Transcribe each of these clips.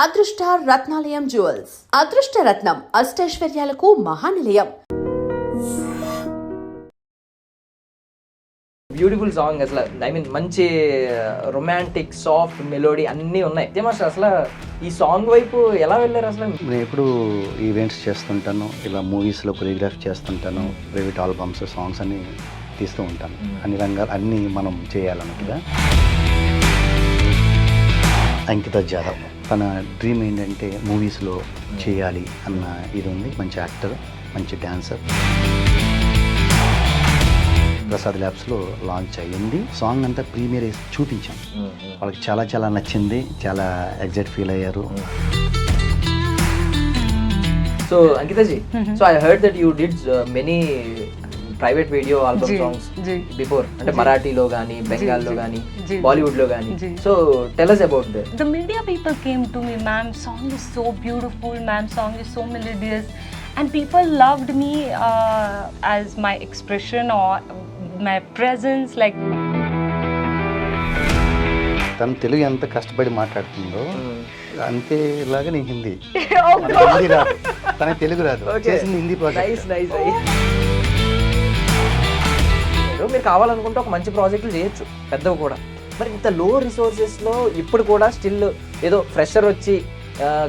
అదృష్ట రత్నాలయం జ్యువెల్స్ అదృష్ట రత్నం అష్టైశ్వర్యాలకు మహానిలయం. Beautiful song అసలు. ఐ మీన్ మంచి రొమాంటిక్ సాఫ్ట్ మెలోడీ అన్నీ ఉన్నాయి. మాస్టర్ అసలు ఈ సాంగ్ వైపు ఎలా వెళ్ళారు అసలు? నేను ఎప్పుడు ఈవెంట్స్ చేస్తుంటాను, ఇలా మూవీస్లో కొరియోగ్రాఫ్ చేస్తుంటాను, ప్రైవేట్ ఆల్బమ్స్ సాంగ్స్ అన్ని తీస్తూ ఉంటాను. అన్ని రంగాలు అన్నీ మనం చేయాలన్నట్టుగా. అంకిత జాదవ్ తన డ్రీమ్ ఏంటంటే మూవీస్లో చేయాలి అన్న ఇది ఉంది. మంచి యాక్టర్, మంచి డ్యాన్సర్. ప్రసాద్ ల్యాబ్స్లో లాంచ్ అయ్యింది. సాంగ్ అంతా ప్రీమియర్ చూపించాం. వాళ్ళకి చాలా చాలా నచ్చింది, చాలా ఎగ్జైట్ ఫీల్ అయ్యారు. So అంకితజీ, so I heard that you did many private video album songs before, అంటే మరాఠీలో కానీ, బెంగాల్లో కానీ, బాలీవుడ్ లో కానీ. So tell us about that. The media people came to me, ma'am, song is so beautiful, ma'am, song is so melodious, and people loved me as my expression or my presence, like. తను తెలుగు ఎంత కష్టపడి మాట్లాడుతుందో అంతేలాగా నేను హిందీ. హిందీ రాదు, తనకి తెలుగు రాదు, చేసింది Hindi project. మీరు కావాలనుకుంటే ఒక మంచి ప్రాజెక్టులు చేయొచ్చు, పెద్దవి కూడా. మరి ఇంత లో రిసోర్సెస్లో ఇప్పుడు కూడా స్టిల్ ఏదో ఫ్రెషర్ వచ్చి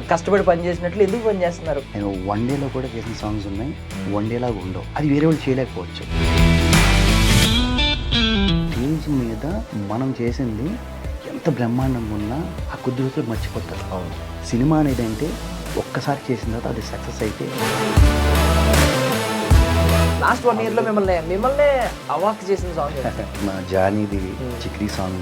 కష్టపడి పని చేసినట్లు ఎందుకు పని చేస్తున్నారు? నేను వన్ డేలో కూడా చేసిన సాంగ్స్ ఉన్నాయి, వన్ డేలాగా ఉండవు. అది వేరే వాళ్ళు చేయలేకపోవచ్చు. స్టేజ్ మీద మనం చేసింది ఎంత బ్రహ్మాండంగా ఉన్నా ఆ కొద్ది రోజులు మర్చిపోతారు. సినిమా అనేది అంటే ఒక్కసారి చేసిన తర్వాత అది సక్సెస్ అయితే. లాస్ట్ 1 year లో మిమ్మల్ని అవాక్ చేసిన సాంగ్ మా జానీది చిక్రీ song.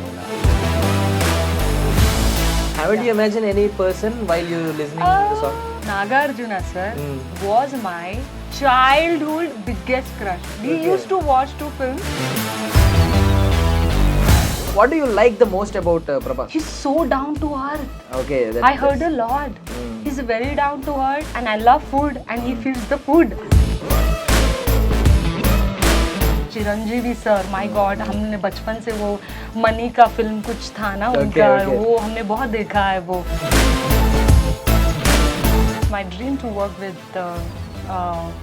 Haven't you imagined any person while you listening to the song? Nagarjuna sir was my childhood biggest crush. We used to watch 2 films. What do you like the most about Prabhas? He's so down to earth. Okay, I heard a lot. He's very down to earth, and I love food, and he feels the food. Chiranjeevi sir, my God, हमने बचपन से वो money का film कुछ था ना उनका, वो हमने बहुत देखा है वो. My dream to work with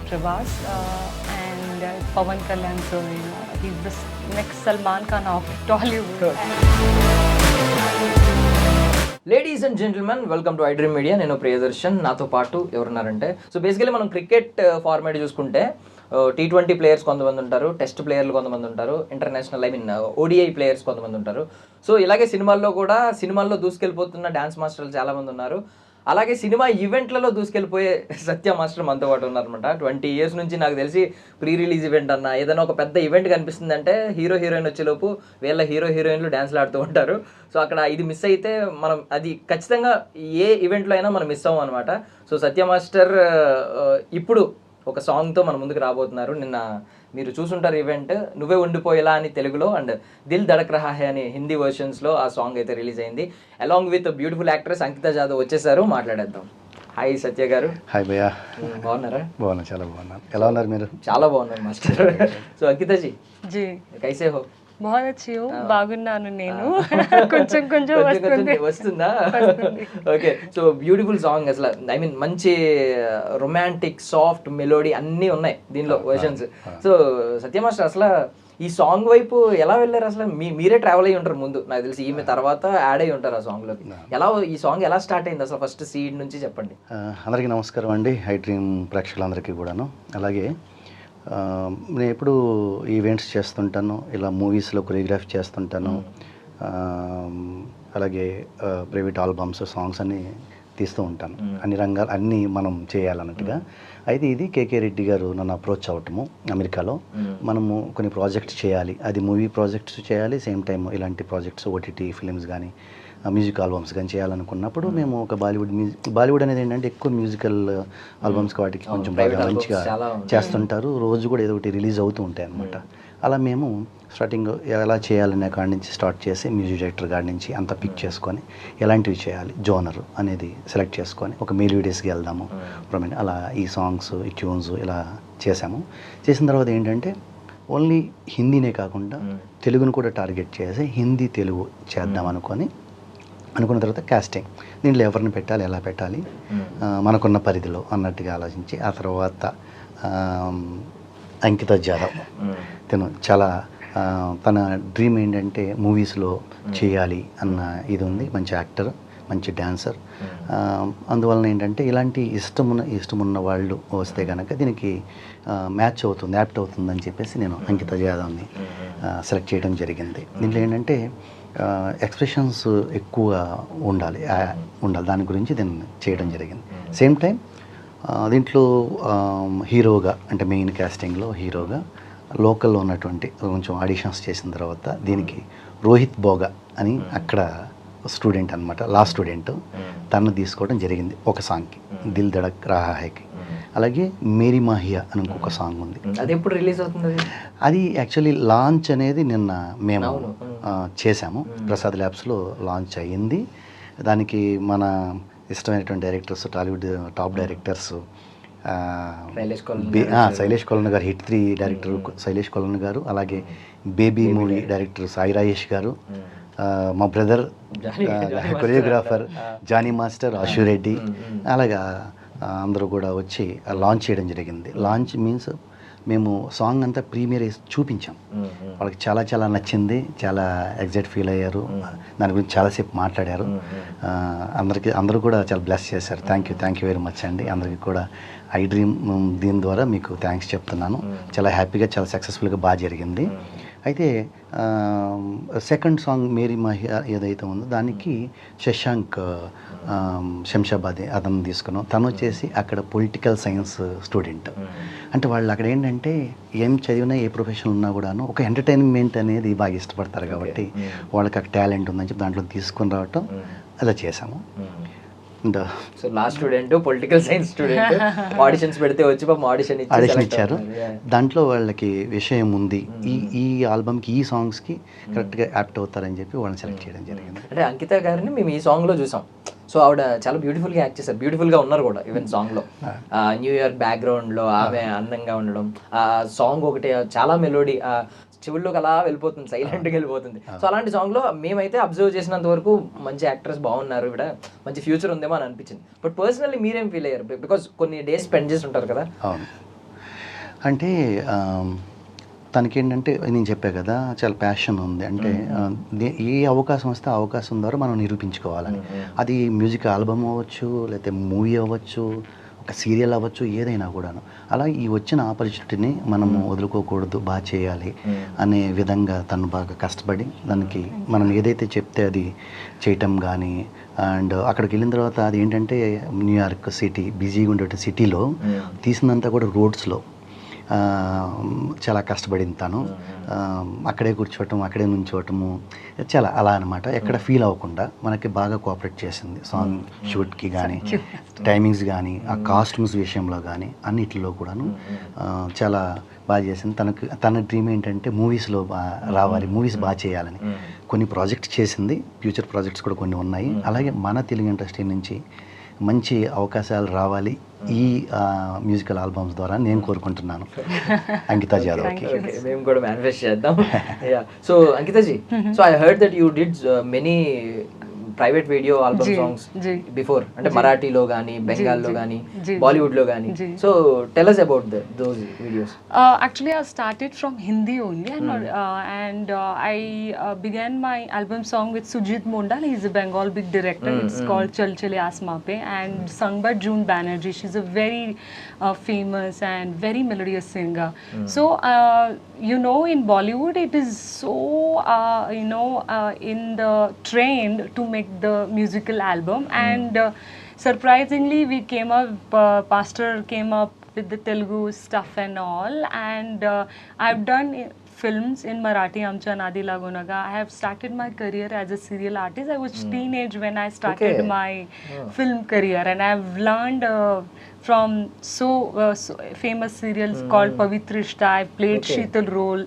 Prabhas and Pawan Kalyan sir. He's the next Salman Khan of Tollywood. Ladies and gentlemen, welcome to iDream media. నేను ప్రియదర్శన్, నాతో పాటు ఎవరున్నారంటే, సో బేసికలీ మనం క్రికెట్ ఫార్మాట్ చూసుకుంటే T20 ప్లేయర్స్ కొంతమంది ఉంటారు, టెస్ట్ ప్లేయర్లు కొంతమంది ఉంటారు, ఇంటర్నేషనల్ ODI ప్లేయర్స్ కొంతమంది ఉంటారు. సో ఇలాగే సినిమాల్లో దూసుకెళ్ళిపోతున్న డాన్స్ మాస్టర్లు చాలామంది ఉన్నారు. అలాగే సినిమా ఈవెంట్లలో దూసుకెళ్ళిపోయే సత్య మాస్టర్ మనతో పాటు ఉన్నారనమాట. 20 years నుంచి నాకు తెలిసి ప్రీ రిలీజ్ ఈవెంట్ అన్న ఏదైనా ఒక పెద్ద ఈవెంట్ కనిపిస్తుందంటే హీరో హీరోయిన్ వచ్చేలోపు వీళ్ళ హీరో హీరోయిన్లు డ్యాన్స్లు ఆడుతూ ఉంటారు. సో అక్కడ ఇది మిస్ అయితే మనం అది ఖచ్చితంగా ఏ ఈవెంట్లో అయినా మనం మిస్ అవ్వం అనమాట. సో సత్య మాస్టర్ ఇప్పుడు ఒక సాంగ్తో మన ముందుకు రాబోతున్నారు. నిన్న మీరు చూసుంటారు ఈవెంట్, నువ్వే ఉండిపోయేలా అని తెలుగులో అండ్ దిల్ ధడక్ రహా హై అని హిందీ వర్షన్స్లో ఆ సాంగ్ అయితే రిలీజ్ అయింది. అలాంగ్ విత్ బ్యూటిఫుల్ యాక్ట్రెస్ అంకిత జాదవ్ వచ్చేసారు. మాట్లాడేద్దాం. హాయ్ సత్య గారు. హాయ్ భయ్యా. బాగున్నారా? బాగున్నా, చాలా బాగున్నా. ఎలా ఉన్నారు మీరు? చాలా బాగున్నారు మాస్టర్. సో అంకితజీ जी కైసే హో? बहुत अच्छी हूँ, బాగున్నాను నేను. కొంచెం వస్తుందా? ఓకే. సో బ్యూటిఫుల్ సాంగ్ అసలు. ఐ మీన్ మంచి రొమాంటిక్ సాఫ్ట్ మెలోడీ అన్నీ ఉన్నాయి దీనిలో వర్షన్స్. సో సత్య మాస్టర్ అసలు ఈ సాంగ్ వైపు ఎలా వెళ్ళారు అసలు? మీరే ట్రావెల్ అయ్యి ఉంటారు ముందు, నాకు తెలిసి ఈమె తర్వాత యాడ్ అయ్యి ఉంటారు ఆ సాంగ్లోకి. ఈ సాంగ్ ఎలా స్టార్ట్ అయింది అసలు? ఫస్ట్ సీడ్ నుంచి చెప్పండి. అందరికీ నమస్కారం అండి, ఐడ్రీమ్ ప్రేక్షకులందరికీ కూడాను. అలాగే నేను ఎప్పుడు ఈవెంట్స్ చేస్తుంటాను, ఇలా మూవీస్లో కొరియోగ్రాఫ్ చేస్తుంటాను, అలాగే ప్రైవేట్ ఆల్బమ్స్ సాంగ్స్ అన్నీ తీస్తూ ఉంటాను. అన్ని రంగాలు అన్నీ మనం చేయాలన్నట్టుగా. అయితే ఇది కేకే రెడ్డి గారు నన్ను అప్రోచ్ అవ్వటము, అమెరికాలో మనము కొన్ని ప్రాజెక్ట్స్ చేయాలి, అది మూవీ ప్రాజెక్ట్స్ చేయాలి, సేమ్ టైం ఇలాంటి ప్రాజెక్ట్స్ OTT ఫిలిమ్స్ కానీ మ్యూజిక్ ఆల్బమ్స్ కానీ చేయాలనుకున్నప్పుడు మేము ఒక బాలీవుడ్ అనేది ఏంటంటే ఎక్కువ మ్యూజికల్ ఆల్బమ్స్కి వాటికి కొంచెం బాగా మంచిగా చేస్తుంటారు. రోజు కూడా ఏదో ఒకటి రిలీజ్ అవుతూ ఉంటాయి అన్నమాట. అలా మేము స్టార్టింగ్ ఎలా చేయాలనే కాడి నుంచి స్టార్ట్ చేసి మ్యూజిక్ డైరెక్టర్ కాడి నుంచి అంతా పిక్ చేసుకొని ఎలాంటివి చేయాలి జోనర్ అనేది సెలెక్ట్ చేసుకొని ఒక మెలోడీస్కి వెళ్దాము అలా ఈ సాంగ్స్, ఈ ట్యూన్స్ ఇలా చేసాము. చేసిన తర్వాత ఏంటంటే ఓన్లీ హిందీనే కాకుండా తెలుగును కూడా టార్గెట్ చేసి హిందీ తెలుగు చేద్దాం అనుకున్న తర్వాత కాస్టింగ్ దీంట్లో ఎవరిని పెట్టాలి, ఎలా పెట్టాలి, మనకున్న పరిధిలో అన్నట్టుగా ఆలోచించి ఆ తర్వాత అంకిత జాదవ్ తను చాలా తన డ్రీమ్ ఏంటంటే మూవీస్లో చేయాలి అన్న ఇది ఉంది. మంచి యాక్టర్, మంచి డ్యాన్సర్. అందువలన ఏంటంటే ఇలాంటి ఇష్టమున్న వాళ్ళు వస్తే కనుక దీనికి మ్యాచ్ అవుతుంది, యాప్ట్ అవుతుందని చెప్పేసి నేను అంకిత జాదవ్ని సెలెక్ట్ చేయడం జరిగింది. దీంట్లో ఏంటంటే ఎక్స్ప్రెషన్స్ ఎక్కువ ఉండాలి. దాని గురించి దీన్ని చేయడం జరిగింది. సేమ్ టైం దీంట్లో హీరోగా అంటే మెయిన్ క్యాస్టింగ్లో హీరోగా లోకల్లో ఉన్నటువంటి కొంచెం ఆడిషన్స్ చేసిన తర్వాత దీనికి రోహిత్ బోగా అని అక్కడ స్టూడెంట్ అనమాట, లా స్టూడెంట్, తను తీసుకోవడం జరిగింది ఒక సాంగ్కి, దిల్ ధడక్ రహా హైకి. అలాగే మేరీ మాహియా అని ఇంకొక సాంగ్ ఉంది. అది ఎప్పుడు రిలీజ్ అవుతుంది? అది యాక్చువల్లీ లాంచ్ అనేది నిన్న మేము చేశాము, ప్రసాద్ ల్యాబ్స్లో లాంచ్ అయ్యింది. దానికి మన ఇష్టమైనటువంటి directors, Tollywood top directors Sailesh Kolanu garu, hit 3 director Sailesh Kolanu garu, అలాగే baby movie director Sai Rajesh garu, మా brother choreographer Jani master, Ashu Reddy, అలాగా అందరూ కూడా వచ్చి లాంచ్ చేయడం జరిగింది. లాంచ్ మీన్స్ మేము సాంగ్ అంతా ప్రీమియర్ చూపించాం. వాళ్ళకి చాలా చాలా నచ్చింది, చాలా ఎగ్జైట్ ఫీల్ అయ్యారు, దాని గురించి చాలాసేపు మాట్లాడారు. అందరూ కూడా చాలా బ్లెస్ చేశారు. థ్యాంక్ యూ వెరీ మచ్ అండి. అందరికీ కూడా ఐ డ్రీమ్ దీని ద్వారా మీకు థ్యాంక్స్ చెప్తున్నాను. చాలా హ్యాపీగా, చాలా సక్సెస్ఫుల్గా బాగా జరిగింది. అయితే సెకండ్ సాంగ్ మేరీ మాహియా ఏదైతే ఉందో దానికి శశాంక్ శంషాబాద్ అతను తీసుకున్నాం. తను వచ్చేసి అక్కడ పొలిటికల్ సైన్స్ స్టూడెంట్. అంటే వాళ్ళు అక్కడ ఏంటంటే ఏం చదివినా, ఏ ప్రొఫెషన్ ఉన్నా కూడాను ఒక ఎంటర్టైన్మెంట్ అనేది బాగా ఇష్టపడతారు కాబట్టి వాళ్ళకి అక్కడ టాలెంట్ ఉందని చెప్పి దాంట్లో తీసుకొని రావటం అలా చేసాము. So last student, political science student, auditions పెడితే వచ్చి ఆడిషన్ ఇచ్చారు. దాంట్లో వాళ్ళకి విషయం ఉంది, ఈ ఆల్బమ్కి ఈ సాంగ్స్కి కరెక్ట్గా యాప్ట్ అవుతారని చెప్పి వాళ్ళని సెలెక్ట్ చేయడం జరిగింది. అంటే అంకిత గారిని మేము ఈ సాంగ్లో చూసాం. సో ఆవిడ చాలా బ్యూటిఫుల్గా యాక్ట్ చేశారు, బ్యూటిఫుల్గా ఉన్నారు కూడా. ఈవెన్ సాంగ్లో న్యూ ఇయర్ బ్యాక్గ్రౌండ్లో ఆమె అందంగా ఉండడం, ఆ సాంగ్ ఒకటి చాలా మెలోడీ చెవుల్లోకి అలా వెళ్ళిపోతుంది, సైలెంట్గా వెళ్ళిపోతుంది. సో అలాంటి సాంగ్లో మేమైతే అబ్జర్వ్ చేసినంత వరకు మంచి యాక్టర్స్ బాగున్నారు, ఇక్కడ మంచి ఫ్యూచర్ ఉందేమో అని అనిపించింది. బట్ పర్సనల్లీ మీరేం ఫీల్ అయ్యారు? బికాస్ కొన్ని డేస్ స్పెండ్ చేసి ఉంటారు కదా. అవును, అంటే తనకేంటంటే నేను చెప్పా కదా, చాలా ప్యాషన్ ఉంది. అంటే ఏ అవకాశం వస్తే ఆ అవకాశం ద్వారా మనం నిరూపించుకోవాలని. అది మ్యూజిక్ ఆల్బమ్ అవ్వచ్చు, లేకపోతే మూవీ అవ్వచ్చు, ఒక సీరియల్ అవ్వచ్చు, ఏదైనా కూడాను. అలా ఈ వచ్చిన ఆపర్చునిటీని మనము వదులుకోకూడదు, బాగా చేయాలి అనే విధంగా తను బాగా కష్టపడి దానికి మనం ఏదైతే చెప్తే అది చేయటం కానీ. అండ్ అక్కడికి వెళ్ళిన తర్వాత అది ఏంటంటే న్యూయార్క్ సిటీ, బిజీగా ఉండే సిటీలో తీసినంత కూడా రోడ్స్లో చాలా కష్టపడింది తను. అక్కడే కూర్చోవటం, అక్కడే నుంచోవటము, చాలా అలా అనమాట. ఎక్కడ ఫీల్ అవ్వకుండా మనకి బాగా కోఆపరేట్ చేసింది. సాంగ్ షూట్కి కానీ, టైమింగ్స్ కానీ, ఆ కాస్ట్యూమ్స్ విషయంలో కానీ అన్నిటిలో కూడాను చాలా బాగా చేసింది. తన డ్రీమ్ ఏంటంటే మూవీస్లో రావాలి, మూవీస్ బాగా చేయాలని. కొన్ని ప్రాజెక్ట్స్ చేసింది, ఫ్యూచర్ ప్రాజెక్ట్స్ కూడా కొన్ని ఉన్నాయి. అలాగే మన తెలుగు ఇండస్ట్రీ నుంచి మంచి అవకాశాలు రావాలి ఈ మ్యూజికల్ ఆల్బమ్స్ ద్వారా నేను కోరుకుంటున్నాను అంకిత జాదవ్కి. మేము కూడా మేనిఫెస్ట్ చేద్దాం. So అంకితజీ, so I heard that you did many private video album songs before, అంటే మరాఠీలో కానీ, బెంగాల్లో కానీ, బాలీవుడ్లో కానీ. So tell us about those videos. Actually, I started from Hindi only, and I began my album song with Sujit Mondal. He's a Bengal big director. It's called Chal Chale Aasmaan Pe, and sung by June Banerjee. She's a very famous and very melodious singer. So you know, in Bollywood it is so in the trend to make the musical album, and surprisingly we came up, pastor came up with the Telugu stuff and all, and I've done films in Marathi, Amcha Nadi Lagunaga. I have started my career as a serial artist. I was teenage when I started my film career, and I've learned from so famous serials called Pavitra Rishta. I played Sheetal role,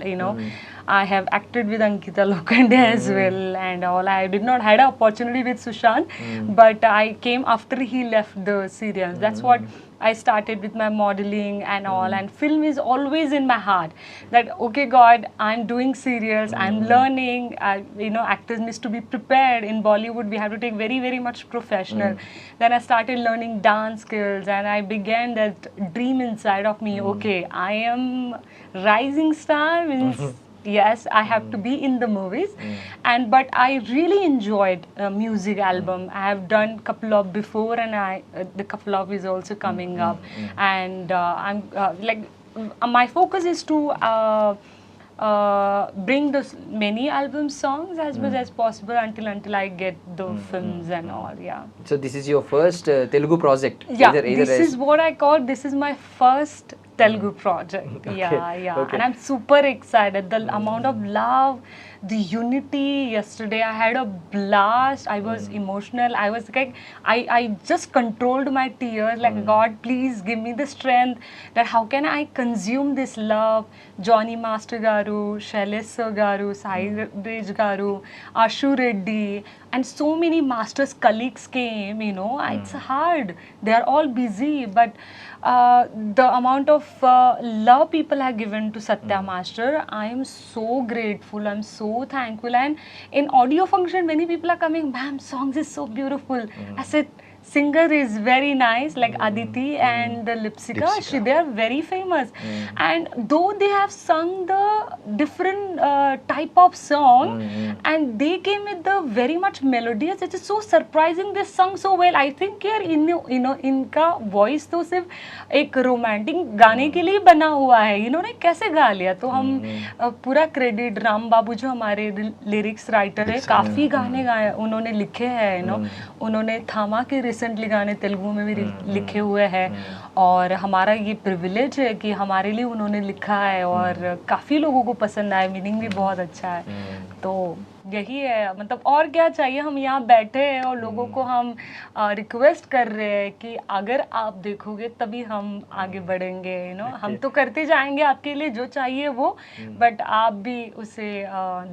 I have acted with Ankita Lokande as well and all. I did not had an opportunity with Sushant, but I came after he left the serials. That's what I started with my modeling and all, and film is always in my heart. That okay, God, I'm doing serials, I'm learning. Actors needs to be prepared. In Bollywood, we have to take very, very much professional. Then I started learning dance skills, and I began that dream inside of me. Okay, I am rising star means. Yes, I have to be in the movies, but I really enjoyed music album. I have done couple of before, and the couple of is also coming up, and I'm my focus is to bring those many album songs as much as possible until I get the films and all. Yeah. So this is your first Telugu project. Yeah, this is what I call. This is my first Telugu project. Yeah. Okay. And I'm super excited. The amount of love, the unity. Yesterday I had a blast. I was emotional. I was like, I just controlled my tears. Like, God, please give me the strength. That how can I consume this love? Johnny Master Garu, Shailesh Sir Garu, Sai Raj Garu, Ashu Reddy, and so many masters colleagues came. It's hard. They are all busy, but the amount of love people have given to Satya Master, I am so grateful. I'm so thankful. And in audio function, many people are coming, ma'am, songs is so beautiful. I said, singer is very nice, like Aditi and Lipsika. They are very famous. And though they have sung the different type of song, and they came with the very much melodious. It is so surprising. They sung so well. I think यार इनका voice तो सिर्फ एक romantic गाने के लिए बना हुआ है. इन्होंने कैसे गा लिया? तो हम पूरा क्रेडिट राम बाबू जो हमारे लिरिक्स राइटर है, काफी गाने गाए उन्होंने लिखे हैं. उन्होंने थामा के रिसेंटली गाने तेलुगु में भी लिखे हुए हैं, और हमारा ये प्रिविलेज है कि हमारे लिए उन्होंने लिखा है और काफ़ी लोगों को पसंद आया. मीनिंग भी बहुत अच्छा है. तो यही है, मतलब और क्या चाहिए. हम यहाँ बैठे हैं और लोगों को हम रिक्वेस्ट कर रहे हैं कि अगर आप देखोगे तभी हम आगे बढ़ेंगे. हम तो करते जाएंगे आपके लिए जो चाहिए वो, बट आप भी उसे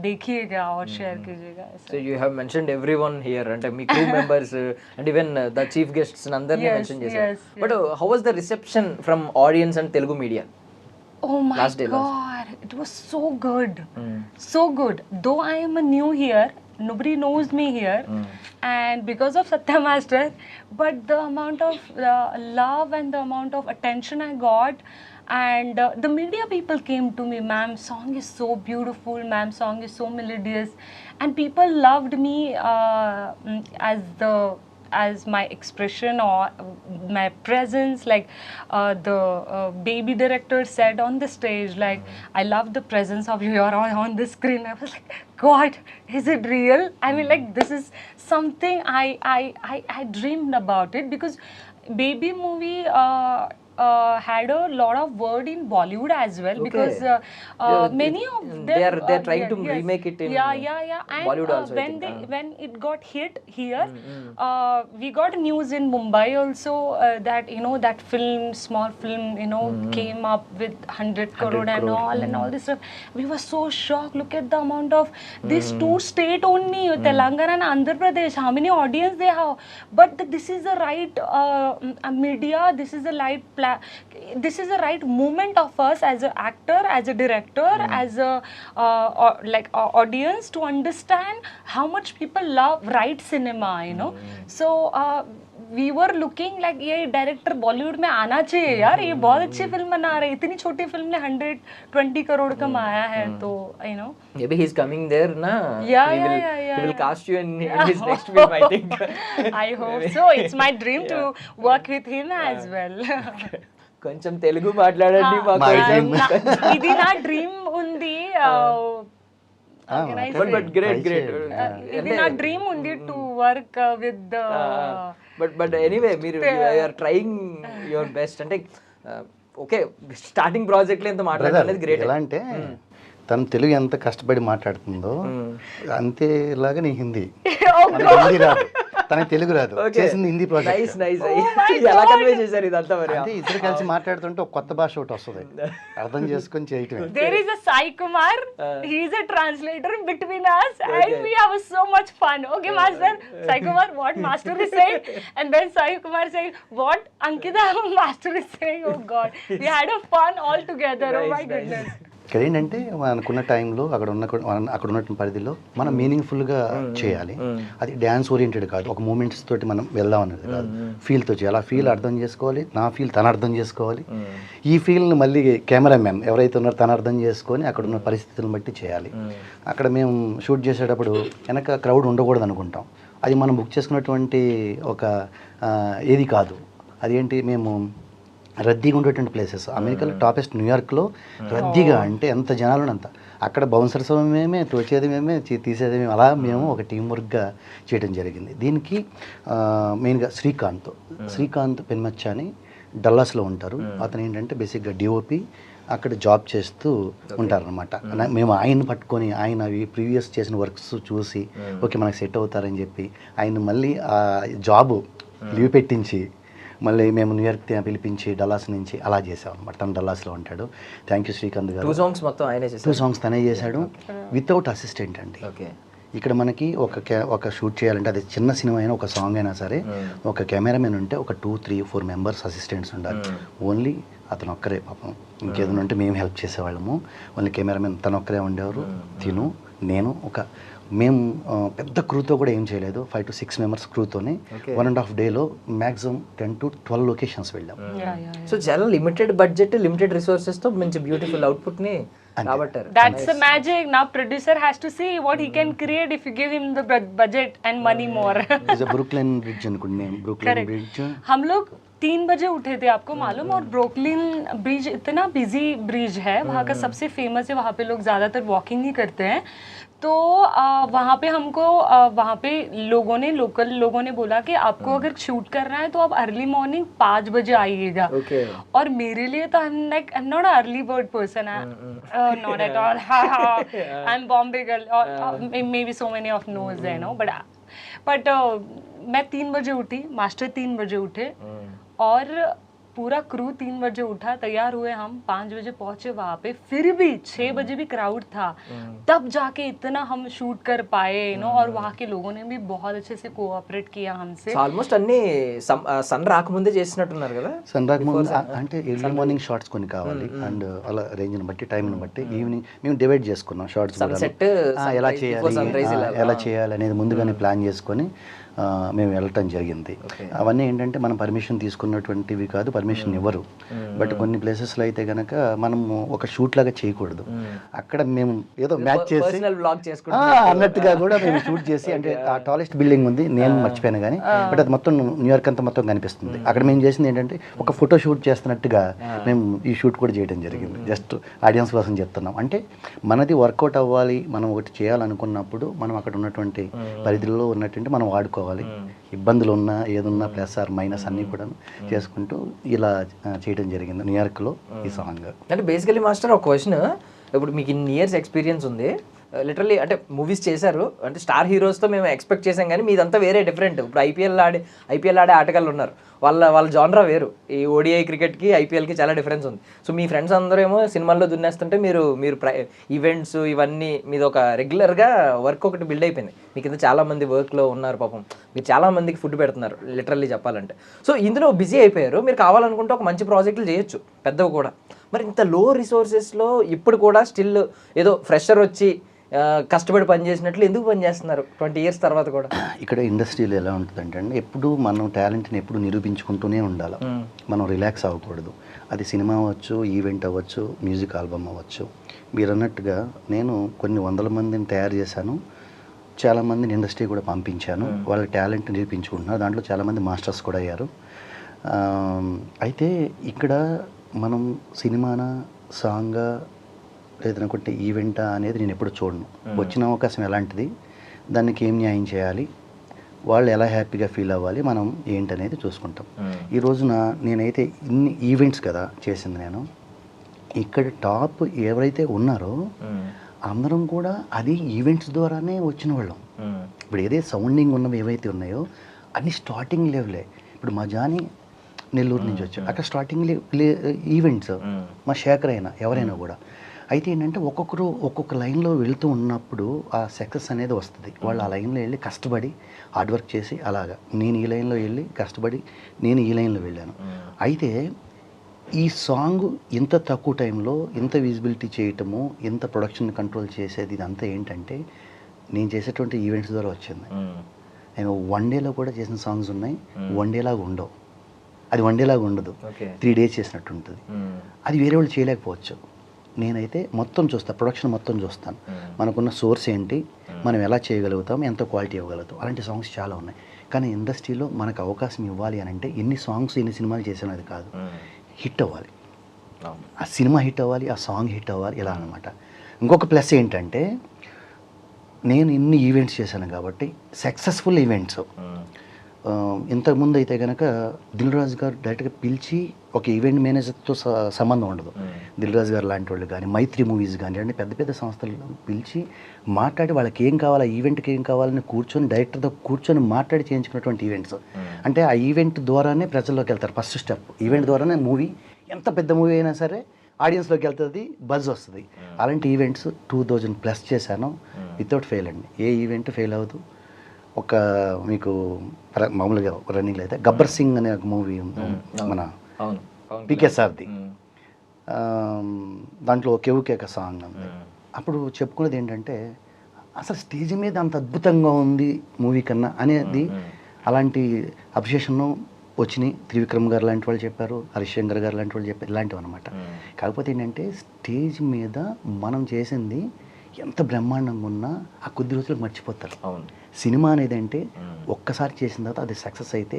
देखिएगा और शेयर कीजिएगा. So you have mentioned everyone here, and my crew members and even the chief guests అందరినీ మెన్షన్ చేశారు. But how was the reception from audience and Telugu media? Oh my God, it was so good. So good. Though I am a new here, nobody knows me here, and because of Satya Master, but the amount of love and the amount of attention I got, and the media people came to me, ma'am, song is so beautiful, ma'am, song is so melodious, and people loved me as my expression or my presence. Like the baby director said on the stage, like, I love the presence of you on the screen. I was like, God, is it real? I mean, like, this is something I dreamed about it, because baby movie had a lot of word in Bollywood as well, because many of them they're trying to remake it in and Bollywood also. When it got hit here, we got news in Mumbai also that that film, small film, came up with 100 crore and all this stuff. We were so shocked. Look at the amount of these two state only, Telangana and Andhra Pradesh, how many audience they have. But this is the right media, this is the this is the right movement of us as an actor, as a director, as a audience, to understand how much people love right cinema. So we were looking like ये director Bollywood में आना चाहिए यार, ये बहुत अच्छी film बना रहे. इतनी छोटी फिल्म ने 120 करोड़ कमाया है. तो maybe he's coming there na. He will cast you in his next film, I think. I hope so. It's my dream to work with him as well. కొంచెం తెలుగు మాట్లాడండి. ఇది నా డ్రీమ్ ఉంది. But great. ఇది నా డ్రీమ్ ఉంది to work with but anyway, మీరు you are trying your best. అంటే ఓకే, స్టార్టింగ్ ప్రాజెక్ట్ లో ఎంత మాట్లాడాలి గ్రేట్. ఎలా అంటే తను తెలుగు ఎంత కష్టపడి మాట్లాడుతుందో అంతేలాగా నీ హిందీ. హిందీ రాదు. తనకి తెలుగు రాదు, చేసింది హిందీ ప్రాజెక్ట్. ఎలా కన్వే చేశారు ఇదంతా మరి? అంటే ఇద్దరు కలిసి మాట్లాడుతుంటే ఒక కొత్త భాష ఒకటి వస్తుంది, అర్థం చేసుకొని చేయటమే. There is a Sai Kumar. He is a translator between us, and we have so much fun. Okay, master. Sai Kumar, what master is saying, and then Sai Kumar saying what Ankita master is saying. Oh God, we had a fun all together. Oh my goodness. ఇక్కడ ఏంటంటే మనకున్న టైంలో అక్కడ ఉన్న పరిధిలో మనం మీనింగ్ఫుల్గా చేయాలి. అది డ్యాన్స్ ఓరియంటెడ్ కాదు, ఒక మూమెంట్స్ తోటి మనం వెళ్దాం అనేది కాదు, ఫీల్తో చేయాలి. ఆ ఫీల్ అర్థం చేసుకోవాలి, నా ఫీల్ తను అర్థం చేసుకోవాలి. ఈ ఫీల్ని మళ్ళీ కెమెరామెన్ ఎవరైతే ఉన్నారో తను అర్థం చేసుకొని అక్కడ ఉన్న పరిస్థితులను బట్టి చేయాలి. అక్కడ మేము షూట్ చేసేటప్పుడు వెనక క్రౌడ్ ఉండకూడదు అనుకుంటాం. అది మనం బుక్ చేసుకున్నటువంటి ఒక ఏది కాదు. అదేంటి, మేము రద్దీగా ఉండేటువంటి ప్లేసెస్ అమెరికాలో టాపెస్ట్ న్యూయార్క్లో రద్దీగా అంటే ఎంత జనాలు అంత, అక్కడ బౌన్సర్స్ మేమే, తోచేది మేమే, తీసేది మేము, అలా మేము ఒక టీం వర్క్గా చేయడం జరిగింది. దీనికి మెయిన్గా శ్రీకాంత్ పెన్మచ్చ అని డల్లాస్లో ఉంటారు. అతను ఏంటంటే బేసిక్గా డిఓపి, అక్కడ జాబ్ చేస్తూ ఉంటారనమాట. మేము ఆయన పట్టుకొని ఆయన ప్రీవియస్ చేసిన వర్క్స్ చూసి ఓకే మనకు సెట్ అవుతారని చెప్పి ఆయన మళ్ళీ ఆ జాబ్ లీవ్ పెట్టించి మళ్ళీ మేము న్యూయార్క్ పిలిపించి డల్లాస్ నుంచి అలా చేసాం అనమాట. తను డల్లాస్లో ఉంటాడు. థ్యాంక్ యూ శ్రీకాంత్ గారు. 2 songs మొత్తం ఆయనే చేశారు. 2 songs తనే చేశాడు వితౌట్ అసిస్టెంట్ అండి. ఇక్కడ మనకి ఒక షూట్ చేయాలంటే అది చిన్న సినిమా అయినా ఒక సాంగ్ అయినా సరే ఒక కెమెరామెన్ ఉంటే ఒక 2, 3, 4 మెంబర్స్ అసిస్టెంట్స్ ఉండాలి. ఓన్లీ అతను ఒక్కరే పాపం, ఇంకేదైనా ఉంటే మేము హెల్ప్ చేసేవాళ్ళము. ఓన్లీ కెమెరామెన్ తను ఒక్కరే ఉండేవారు. నేను మేము పెద్ద క్రూతో కూడా ఏం చేయలేదు. 5 to 6 మెంబర్స్ క్రూతోనే 1.5 డేలో మ్యాక్సిమం 10 to 12 లొకేషన్స్ వెళ్ళాం. సో చాలా లిమిటెడ్ బడ్జెట్, లిమిటెడ్ రిసోర్సెస్ తో మంచి బ్యూటిఫుల్ అవుట్పుట్ ని రాబట్టారు. That's the magic. Now producer has to see what he can create if you give him the budget and money more. It's a Brooklyn Bridge అనుకుంటున్నాం. Brooklyn Bridge हम लोग 3 बजे उठे थे, आपको मालूम? और ब्रुकलिन ब्रिज इतना बिजी ब्रिज है, वहाँ का सबसे फेमस है. वहाँ पे लोग ज़्यादातर वॉकिंग ही करते हैं. तो वहाँ पे हमको वहाँ पे लोकल लोगों ने बोला कि आपको अगर शूट करना है तो आप अर्ली मॉर्निंग 5 बजे आइएगा. और मेरे लिए तो I am not early bird person, not at all. I am Bombay girl, may be so many of nose है नो, बट मैं 3 बजे उठी, मास्टर 3 बजे उठे और पूरा क्रू 3 बजे उठा, तैयार हुए, हम 5 बजे पहुंचे वहाँ पे. फिर भी 6 बजे भी क्राउड था, तब जाके इतना हम शूट कर पाए, यू नो. और वहाँ के लोगों ने भी बहुत अच्छे से कोऑपरेट किया हमसे. ఆల్మోస్ట్ అన్ని సన్ రాకముందే చేసినట్టున్నారు కదా. సన్ రాకముందే అంటే ఎర్లీ మార్నింగ్ షార్ట్స్ కొన్ని కావాలి అండ్ అలా రేంజ్ని బట్టి టైంని బట్టి ఈవినింగ్ మేము డివైడ్ చేసుకున్నాం షార్ట్స్ ఎలా చేయాలి అనేది ముందుగానే ప్లాన్ చేసుకొని మేము వెళ్ళటం జరిగింది. అవన్నీ ఏంటంటే మనం పర్మిషన్ తీసుకున్నటువంటివి కాదు, పర్మిషన్ ఇవ్వరు. బట్ కొన్ని ప్లేసెస్లో అయితే కనుక మనము ఒక షూట్ లాగా చేయకూడదు. అక్కడ మేము ఏదో మ్యాచ్ చేసి అన్నట్టుగా కూడా మేము షూట్ చేసి, అంటే ఆ టాలెస్ట్ బిల్డింగ్ ఉంది, నేను మర్చిపోయాను కానీ బట్ అది మొత్తం న్యూయార్క్ అంతా మొత్తం కనిపిస్తుంది. అక్కడ మేము చేసింది ఏంటంటే ఒక ఫోటో షూట్ చేస్తున్నట్టుగా మేము ఈ షూట్ కూడా చేయడం జరిగింది. జస్ట్ ఆడియన్స్ కోసం చెప్తున్నాం. అంటే మనది వర్కౌట్ అవ్వాలి, మనం ఒకటి చేయాలనుకున్నప్పుడు మనం అక్కడ ఉన్నటువంటి పరిధిలో ఉన్నటువంటి మనం వాడుకోవాలి. ఇబ్బందులు ఉన్నా ఏదున్నా ప్లస్ ఆర్ మైనస్ అన్నీ కూడా చేసుకుంటూ ఇలా చేయడం జరిగింది న్యూయార్క్లో ఈ సాంగ్. అంటే బేసికలీ మాస్టర్ ఒక క్వశ్చన్, ఇప్పుడు మీకు ఇన్ని ఇయర్స్ ఎక్స్పీరియన్స్ ఉంది, లిటరల్లీ అంటే మూవీస్ చేశారు, అంటే స్టార్ హీరోస్తో మేము ఎక్స్పెక్ట్ చేసాం కానీ మీదంతా వేరే డిఫరెంట్. ఇప్పుడు ఐపీఎల్ ఆడే ఆటగాళ్ళు ఉన్నారు, వాళ్ళ జానరా వేరు. ఈ ఓడిఐ క్రికెట్కి ఐపీఎల్కి చాలా డిఫరెన్స్ ఉంది. సో మీ ఫ్రెండ్స్ అందరూ ఏమో సినిమాల్లో దున్నేస్తుంటే మీరు ఈవెంట్స్ ఇవన్నీ మీది ఒక రెగ్యులర్గా వర్క్ ఒకటి బిల్డ్ అయిపోయింది. మీ కింద చాలామంది వర్క్లో ఉన్నారు, పాపం మీరు చాలామందికి ఫుడ్ పెడుతున్నారు లిటరల్లీ చెప్పాలంటే. సో ఇందులో బిజీ అయిపోయారు. మీరు కావాలనుకుంటే ఒక మంచి ప్రాజెక్టులు చేయొచ్చు, పెద్దవి కూడా. మరి ఇంత లో రిసోర్సెస్లో ఇప్పుడు కూడా స్టిల్ ఏదో ఫ్రెషర్ వచ్చి కష్టపడి పని చేసినట్లు ఎందుకు పని చేస్తున్నారు 20 years తర్వాత కూడా? ఇక్కడ ఇండస్ట్రీలో ఎలా ఉంటుందంటే అండి, ఎప్పుడు మనం టాలెంట్ని ఎప్పుడు నిరూపించుకుంటూనే ఉండాలి. మనం రిలాక్స్ అవ్వకూడదు. అది సినిమా అవ్వచ్చు, ఈవెంట్ అవ్వచ్చు, మ్యూజిక్ ఆల్బమ్ అవ్వచ్చు. మీరు అన్నట్టుగా నేను కొన్ని 100 మందిని తయారు చేశాను, చాలామందిని ఇండస్ట్రీ కూడా పంపించాను. వాళ్ళ టాలెంట్ నిరూపించుకుంటున్నారు. దాంట్లో చాలామంది మాస్టర్స్ కూడా అయ్యారు. అయితే ఇక్కడ మనం సినిమానా, సాంగా, లేదనుకుంటే ఈవెంటా అనేది నేను ఎప్పుడు చూడను. వచ్చిన అవకాశం ఎలాంటిది, దానికి ఏం న్యాయం చేయాలి, వాళ్ళు ఎలా హ్యాపీగా ఫీల్ అవ్వాలి, మనం ఏంటనేది చూసుకుంటాం. ఈ రోజున నేనైతే ఇన్ని ఈవెంట్స్ కదా చేసింది నేను. ఇక్కడ టాప్ ఎవరైతే ఉన్నారో అందరం కూడా అది ఈవెంట్స్ ద్వారానే వచ్చిన వాళ్ళం. ఇప్పుడు ఏదైతే సౌండింగ్ ఉన్నవి ఏవైతే ఉన్నాయో అన్ని స్టార్టింగ్ లెవెలే. ఇప్పుడు మా జానీ నెల్లూరు నుంచి వచ్చాడు, అక్కడ స్టార్టింగ్ ఈవెంట్స్, మా శేఖర్ అయినా ఎవరైనా కూడా. అయితే ఏంటంటే ఒక్కొక్కరు ఒక్కొక్క లైన్లో వెళ్తూ ఉన్నప్పుడు ఆ సక్సెస్ అనేది వస్తుంది. వాళ్ళు ఆ లైన్లో వెళ్ళి కష్టపడి హార్డ్ వర్క్ చేసి అలాగా, నేను ఈ లైన్లో వెళ్ళి కష్టపడి నేను ఈ లైన్లో వెళ్ళాను. అయితే ఈ సాంగ్ ఇంత తక్కువ టైంలో ఇంత విజిబిలిటీ చేయటము, ఇంత ప్రొడక్షన్ కంట్రోల్ చేసేది ఇదంతా ఏంటంటే నేను చేసేటువంటి ఈవెంట్స్ ద్వారా వచ్చింది. నేను వన్ డేలో కూడా చేసిన సాంగ్స్ ఉన్నాయి, వన్ డేలాగా ఉండవు. అది వన్ డేలాగా ఉండదు, 3 days చేసినట్టు ఉంటుంది. అది వేరే వాళ్ళు చేయలేకపోవచ్చు. నేనైతే మొత్తం చూస్తాను, ప్రొడక్షన్ మొత్తం చూస్తాను. మనకున్న సోర్స్ ఏంటి, మనం ఎలా చేయగలుగుతాం, ఎంత క్వాలిటీ ఇవ్వగలుగుతాం. అలాంటి సాంగ్స్ చాలా ఉన్నాయి. కానీ ఇండస్ట్రీలో మనకు అవకాశం ఇవ్వాలి అని అంటే ఎన్ని సాంగ్స్ ఎన్ని సినిమాలు చేసాను అది కాదు, హిట్ అవ్వాలి. ఆ సినిమా హిట్ అవ్వాలి, ఆ సాంగ్ హిట్ అవ్వాలి, ఇలా అనమాట. ఇంకొక ప్లస్ ఏంటంటే నేను ఇన్ని ఈవెంట్స్ చేశాను కాబట్టి సక్సెస్ఫుల్ ఈవెంట్స్. ఇంతకుముందు అయితే కనుక దిల్ రాజు గారు డైరెక్ట్గా పిలిచి ఒక ఈవెంట్ మేనేజర్తో సంబంధం ఉండదు. దిల్ రాజు గారు లాంటి వాళ్ళు కానీ, మైత్రి మూవీస్ కానీ, అంటే పెద్ద పెద్ద సంస్థలు పిలిచి మాట్లాడి వాళ్ళకి ఏం కావాలి, ఆ ఈవెంట్కి ఏం కావాలని కూర్చొని డైరెక్టర్తో కూర్చొని మాట్లాడి చేయించుకున్నటువంటి ఈవెంట్స్. అంటే ఆ ఈవెంట్ ద్వారానే ప్రజల్లోకి వెళ్తారు. ఫస్ట్ స్టెప్ ఈవెంట్ ద్వారానే మూవీ, ఎంత పెద్ద మూవీ అయినా సరే ఆడియన్స్లోకి వెళ్తుంది, బజ్ వస్తుంది. అలాంటి ఈవెంట్స్ 2000+ చేశాను, వితౌట్ ఫెయిల్ అండి. ఏ ఈవెంట్ ఫెయిల్ అవ్వదు. ఒక మీకు మామూలుగా రన్నింగ్లో అయితే గబ్బర్ సింగ్ అనే ఒక మూవీ ఉంది మన పికేసార్ది, దాంట్లో కేవుకేక సాంగ్ ఉంది. అప్పుడు చెప్పుకునేది ఏంటంటే అసలు స్టేజ్ మీద అంత అద్భుతంగా ఉంది మూవీ కన్నా అనేది. అలాంటి అప్రిషియేషన్ వచ్చినాయి. త్రివిక్రమ్ గారు లాంటి వాళ్ళు చెప్పారు, హరిశంకర్ గారు లాంటి వాళ్ళు చెప్పారు, ఇలాంటివి అనమాట. కాకపోతే ఏంటంటే స్టేజ్ మీద మనం చేసింది ఎంత బ్రహ్మాండంగా ఉన్నా ఆ కొద్ది రోజులకు మర్చిపోతారు. సినిమా అనేది అంటే ఒక్కసారి చేసిన తర్వాత అది సక్సెస్ అయితే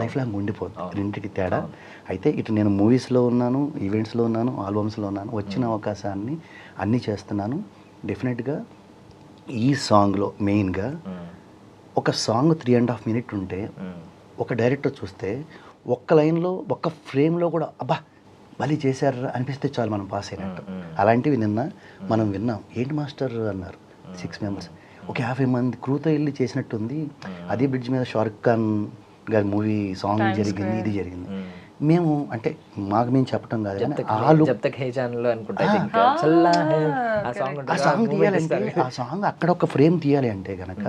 లైఫ్ లాంగ్ ఉండిపోతుంది. రెండింటికి తేడా. అయితే ఇటు నేను మూవీస్లో ఉన్నాను, ఈవెంట్స్లో ఉన్నాను, ఆల్బమ్స్లో ఉన్నాను. వచ్చిన అవకాశాన్ని అన్నీ చేస్తున్నాను. డెఫినెట్గా ఈ సాంగ్లో మెయిన్గా ఒక సాంగ్ 3.5 minutes ఉంటే ఒక డైరెక్టర్ చూస్తే ఒక్క లైన్లో ఒక్క ఫ్రేమ్లో కూడా అబ్బా భలే చేశారు అనిపిస్తే చాలు మనం పాస్ అయినట్టు. అలాంటివి నిన్న మనం విన్నాం. ఏంటి మాస్టర్ అన్నారు 6 members, ఒక 50 మంది క్రూతో వెళ్ళి చేసినట్టుంది. అదే బ్రిడ్జ్ మీద షారుఖ్ ఖాన్ గారి మూవీ సాంగ్ జరిగింది, ఇది జరిగింది. మేము అంటే మాకు మేము చెప్పటం కాదు, ఆ సాంగ్ తీయాలంటే ఆ సాంగ్ అక్కడ ఒక ఫ్రేమ్ తీయాలి అంటే కనుక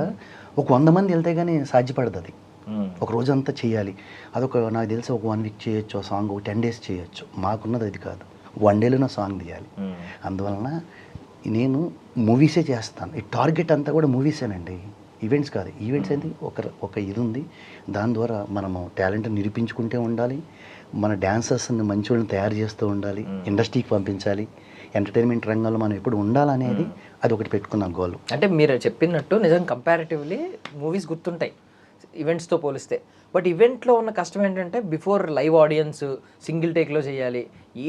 ఒక 100 మంది వెళ్తే కానీ సాధ్యపడదు. అది ఒక రోజంతా చేయాలి. అదొక నాకు తెలిసి ఒక 1 week చేయొచ్చు, ఆ సాంగ్ ఒక 10 days చేయొచ్చు. మాకున్నది అది కాదు, 1 dayలోనే సాంగ్ తీయాలి. అందువలన నేను మూవీసే చేస్తాను. ఈ టార్గెట్ అంతా కూడా మూవీసేనండి, ఈవెంట్స్ కాదు. ఈవెంట్స్ అనేది ఒక ఇది ఉంది. దాని ద్వారా మనము టాలెంట్ నిరూపించుకుంటే ఉండాలి, మన డాన్సర్స్ని మంచి వాళ్ళని తయారు చేస్తూ ఉండాలి, ఇండస్ట్రీకి పంపించాలి, ఎంటర్టైన్మెంట్ రంగంలో మనం ఎప్పుడు ఉండాలనేది అది ఒకటి పెట్టుకున్నాం గోల్. అంటే మీరు చెప్పినట్టు నిజంగా కంపారిటివ్లీ మూవీస్ గుర్తుంటాయి ఈవెంట్స్తో పోలిస్తే. బట్ ఈవెంట్లో ఉన్న కష్టం ఏంటంటే బిఫోర్ లైవ్ ఆడియన్స్ సింగిల్ టేక్లో చేయాలి,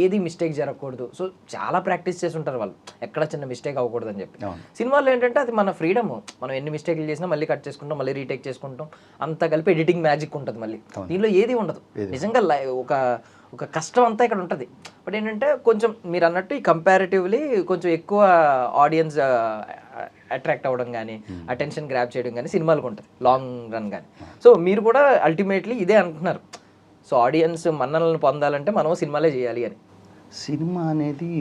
ఏది మిస్టేక్ జరగకూడదు. సో చాలా ప్రాక్టీస్ చేసి ఉంటారు వాళ్ళు, ఎక్కడ చిన్న మిస్టేక్ అవ్వకూడదు అని చెప్పి. సినిమాలో ఏంటంటే అది మన ఫ్రీడమ్, మనం ఎన్ని మిస్టేక్లు చేసినా మళ్ళీ కట్ చేసుకుంటాం, మళ్ళీ రీటేక్ చేసుకుంటాం, అంతా కలిపి ఎడిటింగ్ మ్యాజిక్ ఉంటుంది. మళ్ళీ దీనిలో ఏది ఉండదు. నిజంగా ఒక కష్టం అంతా ఇక్కడ ఉంటుంది. బట్ ఏంటంటే కొంచెం మీరు అన్నట్టు ఈ కంపారిటివ్లీ కొంచెం ఎక్కువ ఆడియన్స్ అట్రాక్ట్ అవ్వడం కానీ, అటెన్షన్ గ్రాప్ చేయడం కానీ సినిమాలకు ఉంటుంది లాంగ్ రన్ కానీ. సో మీరు కూడా అల్టిమేట్లీ ఇదే అంటున్నారు, సో ఆడియన్స్ మన్ననలను పొందాలంటే మనం సినిమాలే చేయాలి అని. సినిమా అనేది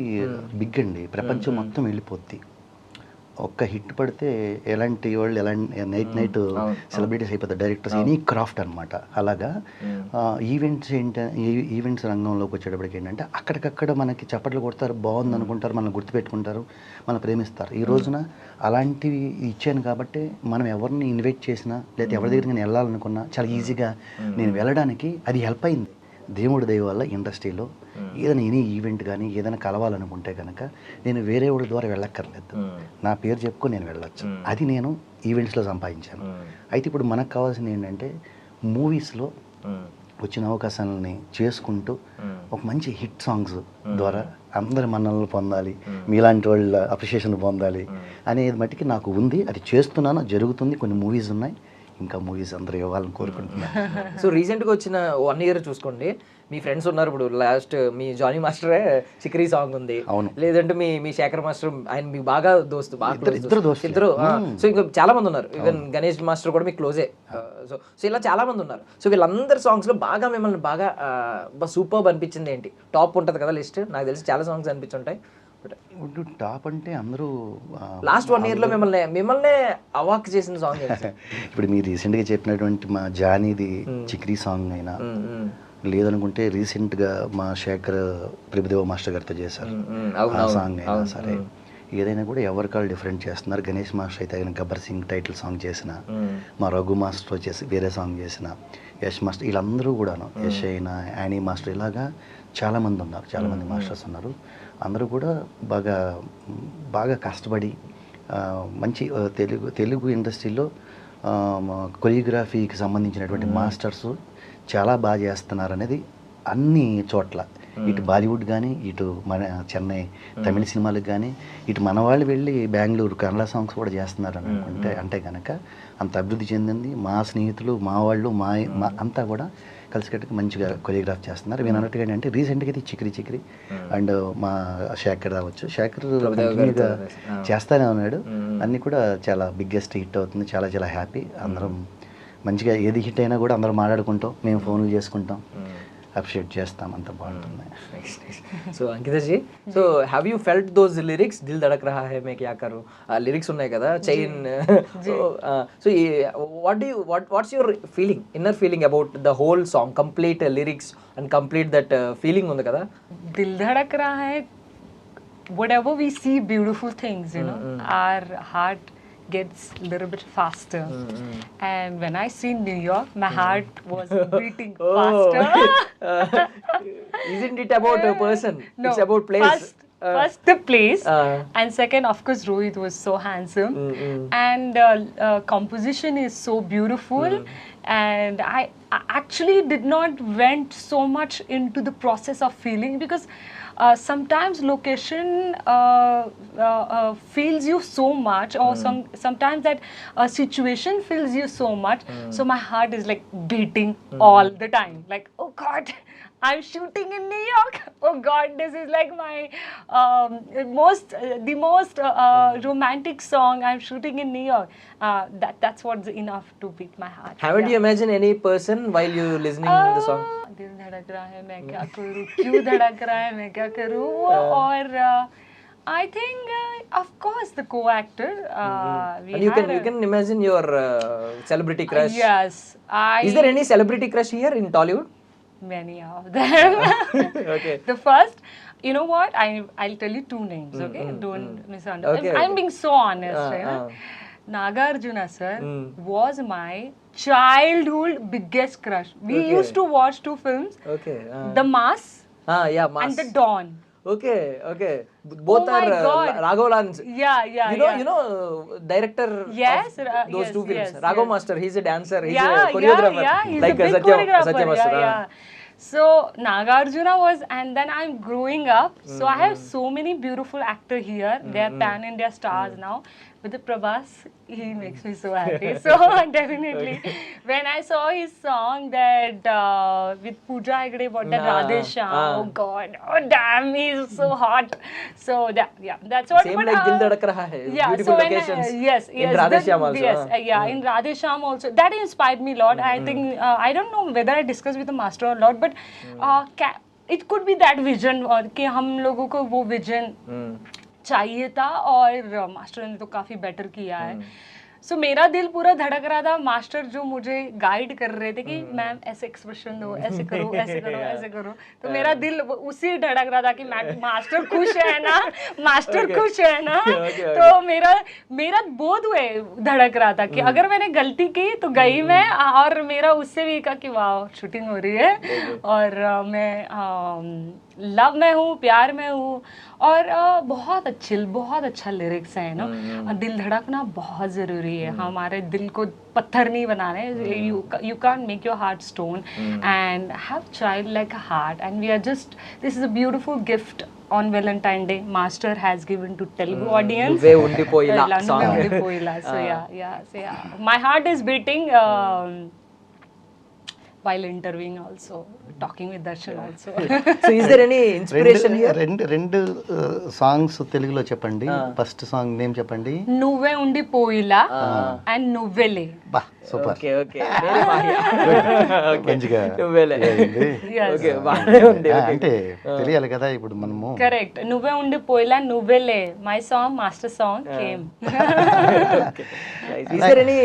బిగ్ అండి, ప్రపంచం మొత్తం వెళ్ళిపోద్ది. ఒక్క హిట్ పడితే ఎలాంటి వాళ్ళు నైట్ సెలబ్రిటీస్ అయిపోతారు, డైరెక్టర్స్, ఎనీ క్రాఫ్ట్ అనమాట. అలాగా ఈవెంట్స్ రంగంలోకి వచ్చేటప్పటికి ఏంటంటే అక్కడికక్కడ మనకి చప్పట్లు కొడతారు, బాగుంది అనుకుంటారు, మనల్ని గుర్తుపెట్టుకుంటారు, మనం ప్రేమిస్తారు. ఈ రోజున అలాంటివి ఇచ్చాను కాబట్టి మనం ఎవరిని ఇన్వైట్ చేసినా లేదా ఎవరి దగ్గరికి నేను వెళ్ళాలనుకున్నా చాలా ఈజీగా నేను వెళ్ళడానికి అది హెల్ప్ అయింది. దేవుడి దయ వల్ల ఇండస్ట్రీలో ఏదైనా ఎనీ ఈవెంట్ కానీ ఏదైనా కలవాలనుకుంటే కనుక నేను వేరే వాళ్ళ ద్వారా వెళ్ళక్కర్లేదు, నా పేరు చెప్పుకొని నేను వెళ్ళొచ్చు. అది నేను ఈవెంట్స్లో సంపాదించాను. అయితే ఇప్పుడు మనకు కావాల్సింది ఏంటంటే మూవీస్లో వచ్చిన అవకాశాలని చేసుకుంటూ ఒక మంచి హిట్ సాంగ్స్ ద్వారా అందరి మన్ననలు పొందాలి, మీలాంటి వాళ్ళ అప్రిషియేషన్ పొందాలి అనేది మట్టికి నాకు ఉంది. అది చేస్తున్నాను, జరుగుతుంది. కొన్ని మూవీస్ ఉన్నాయి, ఇంకా మూవీస్ అందరూ ఇవ్వాలని కోరుకుంటున్నాను. సో రీసెంట్గా వచ్చిన 1 year చూసుకోండి, మీ ఫ్రెండ్స్ ఉన్నారు. ఇప్పుడు లాస్ట్ మీ జానీ మాస్టరే చిక్రీ సాంగ్ ఉంది, అవును. లేదంటే మీ శేఖర్ మాస్టర్, ఆయన మీకు బాగా దోస్తు, బాగా ఇద్దరు దోస్తులే. ఇద్దరు. సో ఇంకా చాలా మంది ఉన్నారు, ఈవెన్ గణేష్ మాస్టర్ కూడా మీకు క్లోజే. సో ఇలా చాలా మంది ఉన్నారు. సో వీళ్ళందరి సాంగ్స్లో బాగా మిమ్మల్ని బాగా సూపర్బ్ అనిపించింది ఏంటి? టాప్ ఉంటుంది కదా లిస్ట్, నాకు తెలిసి చాలా సాంగ్స్ అనిపించుంటాయి. ఇప్పుడు టాప్ అంటే అందరూ లాస్ట్ 1 yearలో మిమ్మల్ని అవాక్ చేసిన సాంగ్ ఇప్పుడు మీరు రీసెంట్గా చెప్పినటువంటి మా జానీది చిక్రీ సాంగ్ అయినా, లేదనుకుంటే రీసెంట్గా మా శేఖర్ ప్రభుదేవ మాస్టర్ గారితో చేశారు ఆ సాంగ్ అయినా సరే, ఏదైనా కూడా ఎవరికాళ్ళు డిఫరెంట్ చేస్తున్నారు. గణేష్ మాస్టర్ అయితే ఆయన గబ్బర్ సింగ్ టైటిల్ సాంగ్ చేసిన, మా రఘు మాస్టర్ వచ్చేసి వేరే సాంగ్ చేసిన, యష్ మాస్టర్, వీళ్ళందరూ కూడాను, యష్ అయినా యానీ మాస్టర్, ఇలాగా చాలామంది ఉన్నారు, చాలామంది మాస్టర్స్ ఉన్నారు. అందరూ కూడా బాగా బాగా కష్టపడి మంచి తెలుగు ఇండస్ట్రీలో కొరియోగ్రఫీకి సంబంధించినటువంటి మాస్టర్స్ చాలా బాగా చేస్తున్నారు అనేది అన్ని చోట్ల, ఇటు బాలీవుడ్ కానీ, ఇటు మన చెన్నై తమిళ సినిమాలకు కానీ, ఇటు మన వాళ్ళు వెళ్ళి బెంగళూరు కన్నడ సాంగ్స్ కూడా చేస్తున్నారు అనుకుంటే, అంటే కనుక అంత అభివృద్ధి చెందింది. మా స్నేహితులు, మా వాళ్ళు, మా అంతా కూడా కలిసికట్టుగా మంచిగా కొరియోగ్రాఫ్ చేస్తున్నారు. నేను అన్నట్టుగా ఏంటంటే రీసెంట్గా అయితే చిక్రీ అండ్ మా శేఖర్ రావచ్చు, శేఖర్ కంటిన్యూగా చేస్తానే ఉన్నాడు. అన్నీ కూడా చాలా బిగ్గెస్ట్ హిట్ అవుతుంది. చాలా చాలా హ్యాపీ. అందరం మంచిగా ఏది హిట్ అయినా కూడా అందరం మాట్లాడుకుంటాం, మేము ఫోన్లు చేసుకుంటాం, అప్రిషియేట్ చేస్తాం, అంత బాగుంటుంది. So Ankita ji, so have you felt those lyrics, దిల్ ధడక్ రహా హై మే క్యా కరూ, ఆ లిరిక్స్ ఉన్నాయి కదా చైన్. So what's your feeling, inner feeling about the whole song, complete lyrics and complete that feeling ఉంది కదా? దిల్ ధడక్ రహా హై, whatever we see beautiful things, you know, our heart gets a little bit faster. And when I see New York, my heart was beating faster. Isn't it about a person? No, It's about place. First the place, and second, of course, Rohit was so handsome, and composition is so beautiful. And I actually did not went so much into the process of feeling, because sometimes location feels you so much, or sometimes that situation feels you so much. So my heart is like beating all the time, like, oh God, I'm shooting in New York. Oh God, this is like my the most romantic song. I'm shooting in New York. That's what's enough to beat my heart. Haven't you imagined any person while you listening the song? दिल धड़क रहा है मैं क्या करूँ, क्यों धड़क रहा है मैं क्या करूँ, और I think of course the co-actor. And you can imagine your celebrity crush. Yes, Is there any celebrity crush here in Tollywood? Many of them. Okay. The first, you know what? I'll tell you 2 names. Okay, don't misunderstand. Okay, I'm being so honest. You know? Nagarjuna sir was my childhood biggest crush. We used to watch 2 films, Okay. The Mass Yeah, Mass. and The Dawn. Okay. Both Oh my are God. Raghav Lans. Yeah. You know, director Yes, of those yes, 2 films. yes, Raghav yes. Master, he's a dancer, he's Yeah, a choreographer. Yeah, he's like a big Satya choreographer. Master. Yeah. So Nagarjuna was, and then I'm growing up. So I have so many beautiful actors here. They are pan-India stars now. But the Prabhas, he makes me so happy. So definitely, when I saw his song that with Pooja Hegde, what that Radhe Shyam, oh God, oh damn, he's so hot. So that's what. Same but, like Dil Dhadak Raha Hai. Yeah, Beautiful so when locations. yes, In Radhe Shyam also. Yes, in Radhe Shyam also. That inspired me a lot. I think I don't know whether I discussed with the master a lot, but it could be that vision, और कि हम लोगों को वो vision चाहिए था, और master ने तो काफ़ी बेटर किया है. सो मेरा दिल पूरा धड़क रहा था. मास्टर जो मुझे गाइड कर रहे थे कि मैम ऐसे एक्सप्रेशन दो, ऐसे करो, ऐसे करो, ऐसे करो, तो मेरा दिल उसी धड़क रहा था कि मास्टर खुश है ना, मास्टर खुश है ना. तो मेरा बोध हुए धड़क रहा था कि अगर मैंने गलती की तो गई मैं, और मेरा उससे भी कहा कि वाह शूटिंग हो रही है, और मैं लव में हूँ, प्यार में हूँ, और बहुत अच्छा लिरिक्स है ना. दिल धड़कना बहुत ज़रूरी है. चाहिए. हमारे दिल को पत्थर नहीं बनाना है. You can't make your heart stone and have childlike heart. And we are just, this is a beautiful gift on Valentine Day. Master has given to Telugu audience. నువ్వే ఉండిపోయిలా Nuve song. undipoyila. So yeah. My heart is beating while interviewing also, talking with Darshan also. So is there any inspiration రెండు songs తెలుగులో చెప్పండి. First song name చెప్పండి. నువ్వే ఉండిపోయిలా and నువ్వేలే. బా super. Okay మేరే Mahiya. Okay మంచిగా నువ్వేలే. Yes. ఓకే బానే ఉంది. అంటే తెలియాలి కదా ఇప్పుడు మనము. Correct. నువ్వే ఉండిపోయిలా నువ్వేలే. My song, master song came. Is there any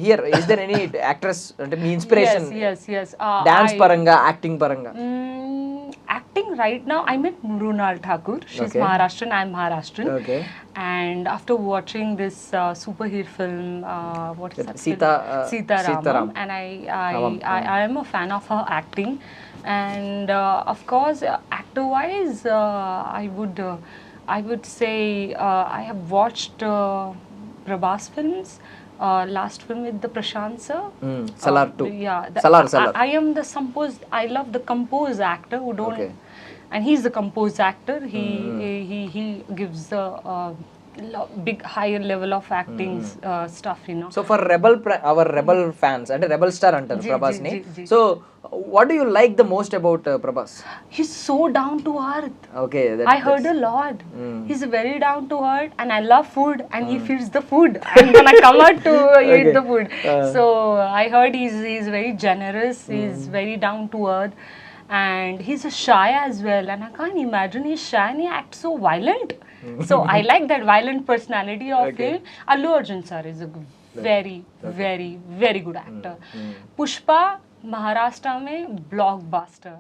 here is there any actress అంటే మీ ఇన్స్పిరేషన్ Yes. డాన్స్ పరంగా యాక్టింగ్ పరంగా? Acting right now, I met Mrunal Thakur. She's Okay. Maharashtrian, I'm Maharashtrian. Okay. And after watching this superhero film, what is that? Sita Sita Ram. And I am a fan of her acting. And of course, actor-wise, I would say I have watched Prabhas films. Last film with the Prashant sir. Salar 2. Yeah. Salar. I am the I love the composed actor who don't. Okay. And he's the composed actor. He gives the big higher level of acting stuff, you know. So for our rebel fans అంటే rebel star అంటారు ప్రభాస్ ని. Ji. So what do you like the most about Prabhas? He's so down to earth. Okay I heard a lot. He's very down to earth, and I love food, and he feeds the food. I'm gonna come out to eat the food. So I heard he's very generous. He's very down to earth, and he's shy as well. And I can't imagine he's shy and he acts so violent. So I like that violent personality of him. Allu Arjun sir is a very good actor. Pushpa Maharashtra mein blockbuster.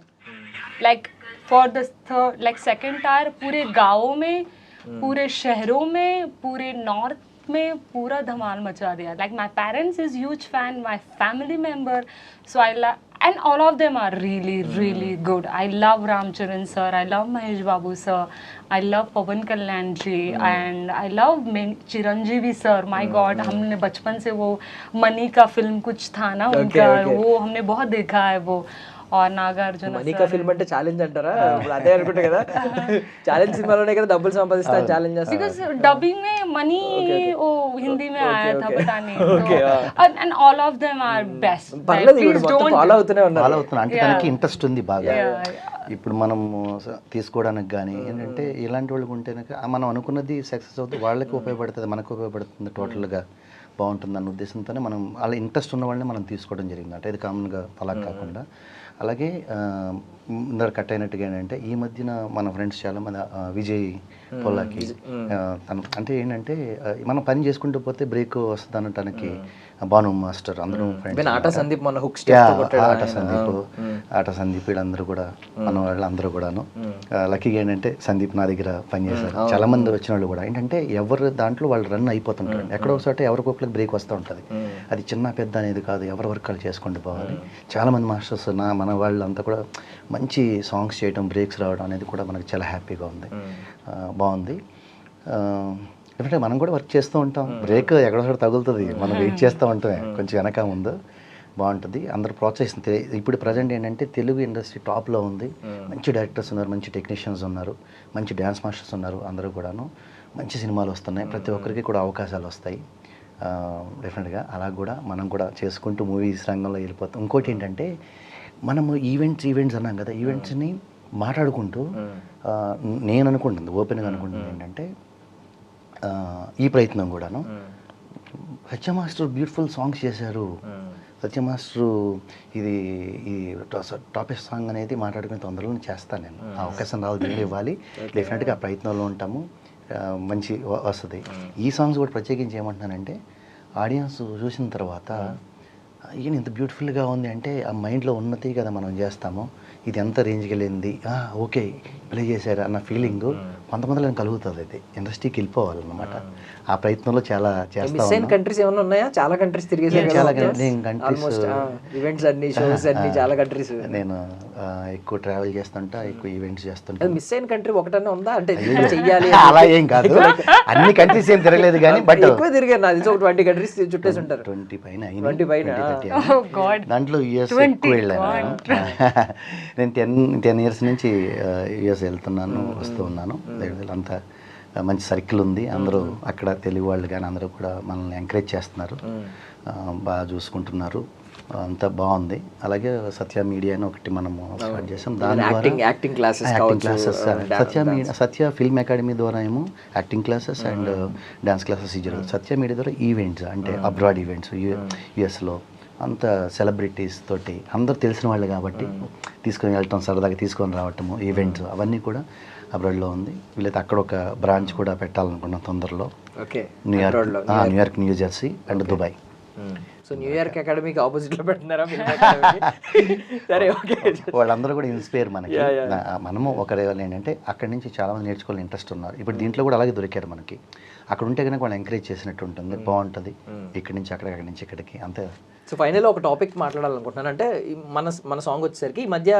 Like for the second tier पूरे गाँवों में, पूरे शहरों में, पूरे north में पूरा धमाल मचा दिया. Like my parents is huge fan, my family member, so and all of them are really good. I love Ram Charan sir, I love Mahesh Babu sir, I love Pawan Kalyan ji, and I love Chiranjeevi sir. My God, हमने बचपन से वो money का film कुछ था ना उनका, वो हमने बहुत देखा है वो. और नागार्जुन మనికా ఫిల్మ్ అంటే ఛాలెంజ్ అంటారా? ఇప్పుడు అదే అనుకుంటా కదా, ఛాలెంజ్ సినిమాలోనే కదా డబ్బులు సంపాదిస్తా ఛాలెంజ్ చేస్తా. Because dubbing में मनी वो हिंदी में आया था, पता नहीं. And all of them are best. పర్లేదు ఇప్పుడు మొత్తం ఫాలో అవుతూనే ఉన్నారు. ఫాలో అవుతున్నా అంటే తనకి ఇంట్రెస్ట్ ఉంది బాగా. ఇప్పుడు మనం తీసుకోవడానికి కానీ ఏంటంటే ఇలాంటి వాళ్ళకి ఉంటే మనం అనుకున్నది సక్సెస్ అవుతుంది, వాళ్ళకి ఉపయోగపడుతుంది, మనకు ఉపయోగపడుతుంది, టోటల్గా బాగుంటుంది అన్న ఉద్దేశంతోనే మనం అలా ఇంట్రెస్ట్ ఉన్న వాళ్ళని మనం తీసుకోవడం జరిగింది. అంటే ఇది కామన్గా అలా కాకుండా. అలాగే ఇందరు కట్ అయినట్టుగా ఏంటంటే ఈ మధ్యన మన ఫ్రెండ్స్ చాలా మంది విజయ్ పొల్లాకి తను అంటే ఏంటంటే మనం పని చేసుకుంటూ పోతే బ్రేక్ వస్తుంది అనటానికి భాను మాస్టర్ అందరూ ఫ్రెండ్స్. ఆటా సందీప్ మన హుక్ ఆటా సందీప్ వీళ్ళందరూ కూడా మన వాళ్ళందరూ కూడాను లక్కీగా ఏంటంటే సందీప్ నా దగ్గర పనిచేశారు. చాలా మంది వచ్చిన వాళ్ళు కూడా ఏంటంటే ఎవరు దాంట్లో వాళ్ళు రన్ అయిపోతుంటారు. ఎక్కడో ఒకసారి ఎవరికొకరికి బ్రేక్ వస్తూ ఉంటుంది. అది చిన్న పెద్ద అనేది కాదు, ఎవరి వర్క్ వాళ్ళు చేసుకుంటూ పోవాలి. చాలా మంది మాస్టర్స్ మన వాళ్ళంతా కూడా మంచి సాంగ్స్ చేయడం, బ్రేక్స్ రావడం అనేది కూడా మనకు చాలా హ్యాపీగా ఉంది, బాగుంది. ఎందుకంటే మనం కూడా వర్క్ చేస్తూ ఉంటాం, బ్రేక్ ఎక్కడొక్కడ తగులుతుంది, మనం వెయిట్ చేస్తూ ఉంటాం కొంచెం వెనక ముందు, బాగుంటుంది. అందరూ ప్రోత్సహిస్తుంది. ఇప్పుడు ప్రజెంట్ ఏంటంటే తెలుగు ఇండస్ట్రీ టాప్లో ఉంది. మంచి డైరెక్టర్స్ ఉన్నారు, మంచి టెక్నీషియన్స్ ఉన్నారు, మంచి డ్యాన్స్ మాస్టర్స్ ఉన్నారు. అందరూ కూడాను మంచి సినిమాలు వస్తున్నాయి, ప్రతి ఒక్కరికి కూడా అవకాశాలు వస్తాయి డెఫినెట్గా. అలా కూడా మనం కూడా చేసుకుంటూ మూవీస్ రంగంలో వెళ్ళిపోతాం. ఇంకోటి ఏంటంటే మనము ఈవెంట్స్ అన్నాం కదా, ఈవెంట్స్ని మాట్లాడుకుంటూ నేను అనుకుంటుంది, ఓపెన్గా అనుకుంటుంది ఏంటంటే ఈ ప్రయత్నం కూడాను సత్య మాస్టర్ బ్యూటిఫుల్ సాంగ్స్ చేశారు, సత్య మాస్టరు ఇది ఈ టాపెస్ట్ సాంగ్ అనేది మాట్లాడుకునే తొందరలో చేస్తాను నేను. ఆ అవకాశం రావాలి, దేవుడు ఇవ్వాలి. డెఫినెట్గా ఆ ప్రయత్నంలో ఉంటాము, మంచి వస్తుంది. ఈ సాంగ్స్ కూడా ప్రత్యేకించి ఏమంటున్నానంటే ఆడియన్స్ చూసిన తర్వాత ఈయన ఇంత బ్యూటిఫుల్గా ఉంది అంటే ఆ మైండ్లో ఉన్నది కదా మనం చేస్తాము, ఇది ఎంత రేంజ్కి వెళ్ళింది, ఓకే ప్లే చేశారు అన్న ఫీలింగ్ కొంతమందిలో కలుగుతుంది. అయితే ఇండస్ట్రీకి వెళ్ళిపోవాలన్నమాట. ఆ ప్రయత్నంలో చాలా చేస్తా మిస్ అయిన కంట్రీస్ ఏమైనా ఉన్నాయా? చాలా కంట్రీస్ తిరిగేసారు చాలా కదా కంట్రీస్, ఈవెంట్స్ అన్ని, షోస్ అన్ని, చాలా కంట్రీస్. నేను ఎక్కువ ట్రావెల్ చేస్తుంటా, ఎక్కువ ఈవెంట్స్ చేస్తుంటా. మిస్ అయిన కంట్రీ ఒకటన్నా ఉందా అంటే చెయ్యాలి? అలా ఏం కాదు, అన్ని కంట్రీస్ ఏం తిరగలేదు కానీ బట్ ఎక్కువ తిరిగారు. నాది ఒక 20 కంట్రీస్ చుట్టేసి ఉంటారు. 20 పైన 20 పైన. Oh God. దాంట్లో యుఎస్ ఎక్కువ వెళ్ళాను. నేను 10 ఇయర్స్ నుంచి యుఎస్ వెళ్తున్నాను, వస్తూ ఉన్నాను. అంతా మంచి సర్కిల్ ఉంది, అందరూ అక్కడ తెలుగు వాళ్ళు కానీ అందరూ కూడా మనల్ని ఎంకరేజ్ చేస్తున్నారు, బాగా చూసుకుంటున్నారు, అంతా బాగుంది. అలాగే సత్య మీడియా అని ఒకటి మనము స్టార్ట్ చేసాం, దాని ద్వారా యాక్టింగ్ క్లాసెస్, సత్య ఫిల్మ్ అకాడమీ ద్వారా ఏమో acting classes and dance classes ఇచ్చారు. సత్య మీడియా ద్వారా ఈవెంట్స్ అంటే అబ్రాడ్ ఈవెంట్స్ యుఎస్లో అంత సెలబ్రిటీస్ తోటి అందరూ తెలిసిన వాళ్ళు కాబట్టి తీసుకొని వెళ్ళటం, సరదాగా తీసుకొని రావటము, ఈవెంట్స్ అవన్నీ కూడా అబ్రాడ్లో ఉంది. వీళ్ళైతే అక్కడ ఒక బ్రాంచ్ కూడా పెట్టాలనుకున్నాం తొందరలో, New York, New Jersey and Dubai. So New York అకాడమీకి ఆపోజిట్ లో పెడుతున్నారా? సరే, ఓకే. వాళ్ళందరూ కూడా ఇన్స్పైర్ మనకి. మనము ఒకరు ఏంటంటే అక్కడి నుంచి చాలా మంది నేర్చుకోవాలని ఇంట్రెస్ట్ ఉన్నారు. ఇప్పుడు దీంట్లో కూడా అలాగే దొరికారు మనకి. అక్కడ ఉంటే కనుక వాళ్ళు ఎంకరేజ్ చేసినట్టు ఉంటుంది, బాగుంటుంది. ఇక్కడి నుంచి అక్కడికి, అక్కడి నుంచి ఇక్కడికి, అంతే. సో ఫైనల్ ఒక టాపిక్ మాట్లాడాలనుకుంటున్నాను. అంటే మన సాంగ్ వచ్చేసరికి ఈ మధ్య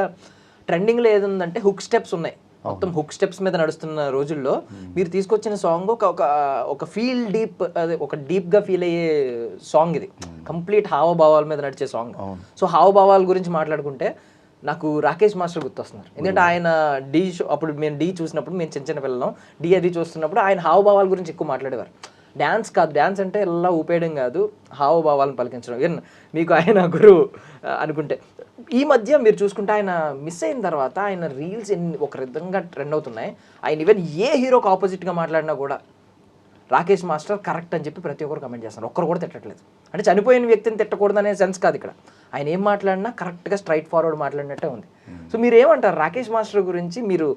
ట్రెండింగ్లో ఏది ఉందంటే హుక్ స్టెప్స్ ఉన్నాయి. మొత్తం హుక్ స్టెప్స్ మీద నడుస్తున్న రోజుల్లో మీరు తీసుకొచ్చిన సాంగ్ ఒక ఫీల్ డీప్, అదే ఒక డీప్గా ఫీల్ అయ్యే సాంగ్ ఇది. కంప్లీట్ హావభావాల మీద నడిచే సాంగ్. సో హావభావాల గురించి మాట్లాడుకుంటే నాకు రాకేష్ మాస్టర్ గుర్తొస్తున్నారు. ఎందుకంటే ఆయన డీ షో, అప్పుడు మేము డీ చూసినప్పుడు, మేము చిన్న చిన్న పిల్లలం, డీ అది చూస్తున్నప్పుడు ఆయన హావభావాల గురించి ఎక్కువ మాట్లాడేవారు. డ్యాన్స్ కాదు, డ్యాన్స్ అంటే ఎలా ఊపేయడం కాదు, హావభావాలను పలికించడం. ఈవెన్ మీకు ఆయన గురువు అనుకుంటే. ఈ మధ్య మీరు చూసుకుంటే ఆయన మిస్ అయిన తర్వాత ఆయన రీల్స్ ఒక విధంగా ట్రెండ్ అవుతున్నాయి. ఆయన ఈవెన్ ఏ హీరోకి ఆపోజిట్గా మాట్లాడినా కూడా రాకేష్ మాస్టర్ కరెక్ట్ అని చెప్పి ప్రతి ఒక్కరు కమెంట్ చేస్తారు. ఒక్కరు కూడా తిట్టట్లేదు. అంటే చనిపోయిన వ్యక్తిని తిట్టకూడదనే సెన్స్ కాదు ఇక్కడ. ఆయన ఏం మాట్లాడినా కరెక్ట్గా స్ట్రైట్ ఫార్వర్డ్ మాట్లాడినట్టే ఉంది. సో మీరు ఏమంటారు రాకేష్ మాస్టర్ గురించి? మీరు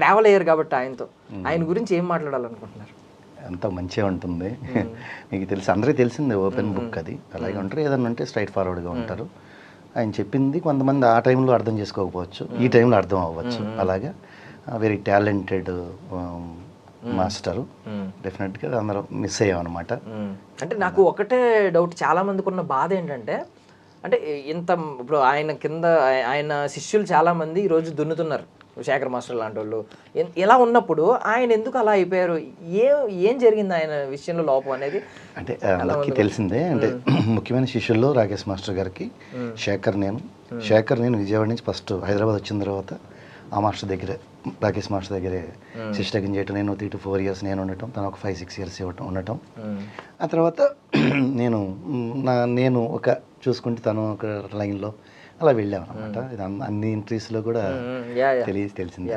ట్రావెల్ అయ్యారు కాబట్టి ఆయనతో, ఆయన గురించి ఏం మాట్లాడాలనుకుంటున్నారు? అంత మంచిగా ఉంటుంది. మీకు తెలిసి అందరికీ తెలిసిందే, ఓపెన్ బుక్ అది. అలాగే ఉంటారు, ఏదన్నా ఉంటే స్ట్రైట్ ఫార్వర్డ్గా ఉంటారు. ఆయన చెప్పింది కొంతమంది ఆ టైంలో అర్థం చేసుకోకపోవచ్చు, ఈ టైంలో అర్థం అవ్వచ్చు. అలాగా వెరీ టాలెంటెడ్ మాస్టరు. డెఫినెట్గా అందరూ మిస్ అయ్యామన్నమాట. అంటే నాకు ఒకటే డౌట్, చాలా మందికి ఉన్న బాధ ఏంటంటే, అంటే ఇంత ఇప్పుడు ఆయన కింద ఆయన శిష్యులు చాలామంది ఈరోజు దున్నుతున్నారు, శేఖర్ మాస్టర్ లాంటి వాళ్ళు. ఎలా ఉన్నప్పుడు ఆయన ఎందుకు అలా అయిపోయారు? ఏం జరిగింది ఆయన విషయంలో లోపం అనేది? అంటే అందరికీ తెలిసిందే. అంటే ముఖ్యమైన శిష్యుల్లో రాకేష్ మాస్టర్ గారికి శేఖర్ నేను విజయవాడ నుంచి ఫస్ట్ హైదరాబాద్ వచ్చిన తర్వాత ఆ మాస్టర్ దగ్గరే, రాకేష్ మాస్టర్ దగ్గరే శిష్యగం చేయటం. నేను 3 to 4 years నేను ఉండటం, తను ఒక 5-6 years ఉండటం. ఆ తర్వాత నేను ఒక చూసుకుంటే తను ఒక లైన్లో అలా వెళ్ళామన్నమాట. ఇది అన్ని ఇంట్రీస్లో కూడా తెలిసింది.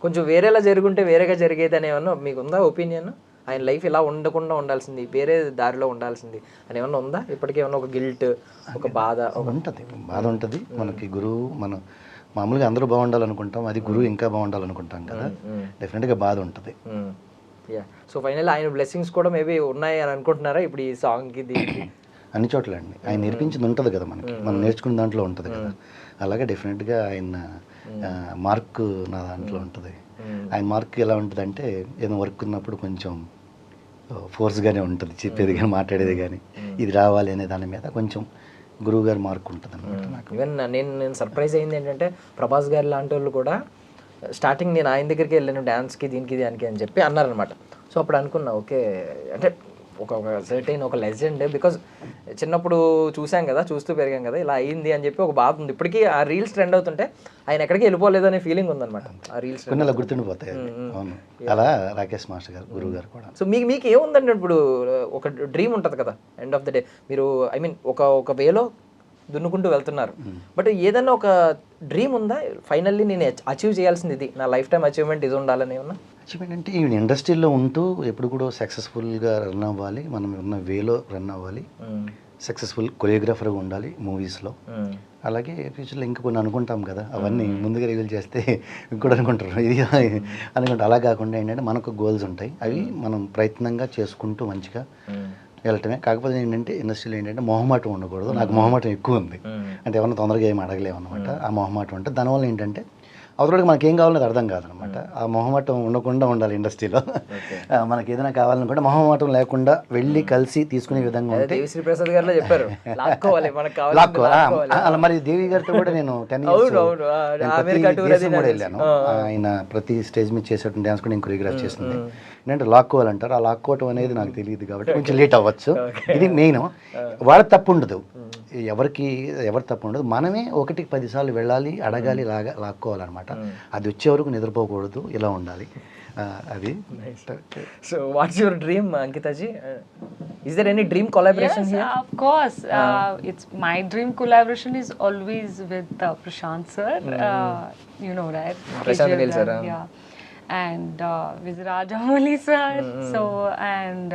కొంచెం వేరేలా జరుగుంటే వేరేగా జరిగేది అని ఏమన్నా మీకు ఉందా ఒపీనియన్? ఆయన లైఫ్ ఇలా ఉండకుండా ఉండాల్సింది, వేరే దారిలో ఉండాల్సింది అని ఏమన్నా ఉందా? ఇప్పటికే ఏమన్నా ఒక గిల్ట్, ఒక బాధ ఉంటుంది మనకి. గురువు మనం మామూలుగా అందరూ బాగుండాలనుకుంటాం, అది గురువు ఇంకా బాగుండాలనుకుంటాం కదా, డెఫినెట్గా బాధ ఉంటుంది. సో ఫైనల్ ఆయన బ్లెస్సింగ్స్ కూడా మేబీ ఉన్నాయి అని అనుకుంటున్నారా ఇప్పుడు ఈ సాంగ్కి, దీనికి? అన్ని చోట్ల అండి ఆయన నేర్పించింది ఉంటుంది కదా మనకి, మనం నేర్చుకున్న దాంట్లో ఉంటుంది కదా. అలాగే డెఫినెట్గా ఆయన మార్క్ నా దాంట్లో ఉంటుంది. ఆయన మార్క్ ఎలా ఉంటుంది అంటే, ఏదో వర్క్ ఉన్నప్పుడు కొంచెం ఫోర్స్గానే ఉంటుంది, చెప్పేది కానీ మాట్లాడేది కానీ, ఇది రావాలి అనే దాని మీద కొంచెం గురువు గారి మార్క్ ఉంటుంది అనమాట నాకు. ఈవెన్ నేను సర్ప్రైజ్ అయింది ఏంటంటే, ప్రభాస్ గారి లాంటి వాళ్ళు కూడా స్టార్టింగ్ నేను ఆయన దగ్గరికి వెళ్ళాను డ్యాన్స్కి, దీనికి దానికి అని చెప్పి అన్నారనమాట. సో అప్పుడు అనుకున్నా, ఓకే అంటే ఒక సర్టైన్ ఒక లెజెండ్, బికాజ్ చిన్నప్పుడు చూసాం కదా, చూస్తూ పెరిగాం కదా, ఇలా అయింది అని చెప్పి ఒక బాధ ఉంది. ఇప్పటికీ ఆ రీల్స్ ట్రెండ్ అవుతుంటే ఆయన ఎక్కడికి వెళ్ళిపోలేదు అనే ఫీలింగ్ ఉందన్నమాట. ఆ రీల్స్ కొన్ని అలా గుర్తుండిపోతాయి. అవును, అలా రాకేష్ మాస్టర్ గారు, గురువు గారు కూడా. సో మీకు ఏముందండి, ఇప్పుడు ఒక డ్రీమ్ ఉంటుంది కదా, ఎండ్ ఆఫ్ ద డే మీరు ఐ మీన్ ఒక వేలో దున్నుకుంటూ వెళ్తున్నారు, బట్ ఏదైనా ఒక డ్రీమ్ ఉందా? ఫైనల్లీ నేను అచీవ్ చేయాల్సింది ఇది, నా లైఫ్ టైం అచీవ్మెంట్ ఇది ఉండాలని ఏమన్నా? అచీవ్మెంట్ అంటే ఈ ఇండస్ట్రీలో ఉంటూ ఎప్పుడు కూడా సక్సెస్ఫుల్గా రన్ అవ్వాలి, మనం ఉన్న వేలో రన్ అవ్వాలి, సక్సెస్ఫుల్ కొరియోగ్రాఫర్గా ఉండాలి మూవీస్లో. అలాగే ఫ్యూచర్లో ఇంకా కొన్ని అనుకుంటాం కదా, అవన్నీ ముందుగా రివీల్ చేస్తే ఇంకోటి అనుకుంటారు, ఇది అనుకుంటారు. అలా కాకుండా ఏంటంటే మనకు గోల్స్ ఉంటాయి, అవి మనం ప్రయత్నంగా చేసుకుంటూ మంచిగా వెళ్ళటమే. కాకపోతే ఏంటంటే ఇండస్ట్రీలో ఏంటంటే మొహమాటం ఉండకూడదు. నాకు మొహమాటం ఎక్కువ ఉంది. అంటే ఎవరైనా తొందరగా ఏమి అడగలేము అనమాట. ఆ మొహమాటం అంటే దానివల్ల ఏంటంటే అవతలకి మనకి ఏం కావాలనేది అర్థం కాదనమాట. ఆ మొహమాటం ఉండకుండా ఉండాలి ఇండస్ట్రీలో. మనకి ఏదైనా కావాలనుకుంటే మొహమాటం లేకుండా వెళ్ళి కలిసి తీసుకునే విధంగా ఉంటే దేవిశ్రీ ప్రసాద్ గారిలో చెప్పారు, లాక్కోవాలి మనకు అలా. మరి దేవి గారితో కూడా నేను 10 years దేశం కూడా వెళ్ళాను. ఆయన ప్రతి స్టేజ్ మీద చేసేటువంటి డ్యాన్స్ కూడా నేను కొరియోగ్రాఫ్ చేసింది. ఏంటంటే లాక్కోవాలంటారు. ఆ లాక్కోవటం అనేది నాకు తెలియదు కాబట్టి కొంచెం లేట్ అవ్వచ్చు. ఇది మెయిన్. వాళ్ళ తప్పు ఉండదు, ఎవరి తప్పు ఉండదు. మనమే 1కి 10 సార్లు వెళ్ళాలి, అడగాలి, లాక్కోవాలన్నమాట. అది వచ్చే వరకు నిద్రపోకూడదు, ఇలా ఉండాలి. అది. So what's your dream, అంకితాజీ? Is there any dream collaboration Yes, here? of course. It's my dream collaboration is always with Prashant sir. You know, right? Prashant Gill sir. Yeah. And with Rajamouli sir. So, and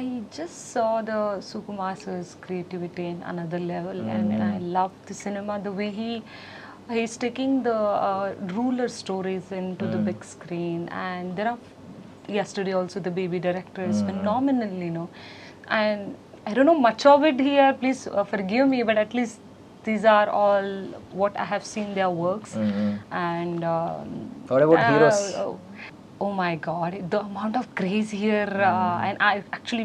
I just saw the Sukumar sir's creativity in another level, and I love the cinema, the way he's taking the ruler stories into the big screen. And there are yesterday also the baby director is phenomenal, you know, and I don't know much of it here, please forgive me, but at least these are all what I have seen their works. And What about Heroes? Oh my god, the amount of craze here, and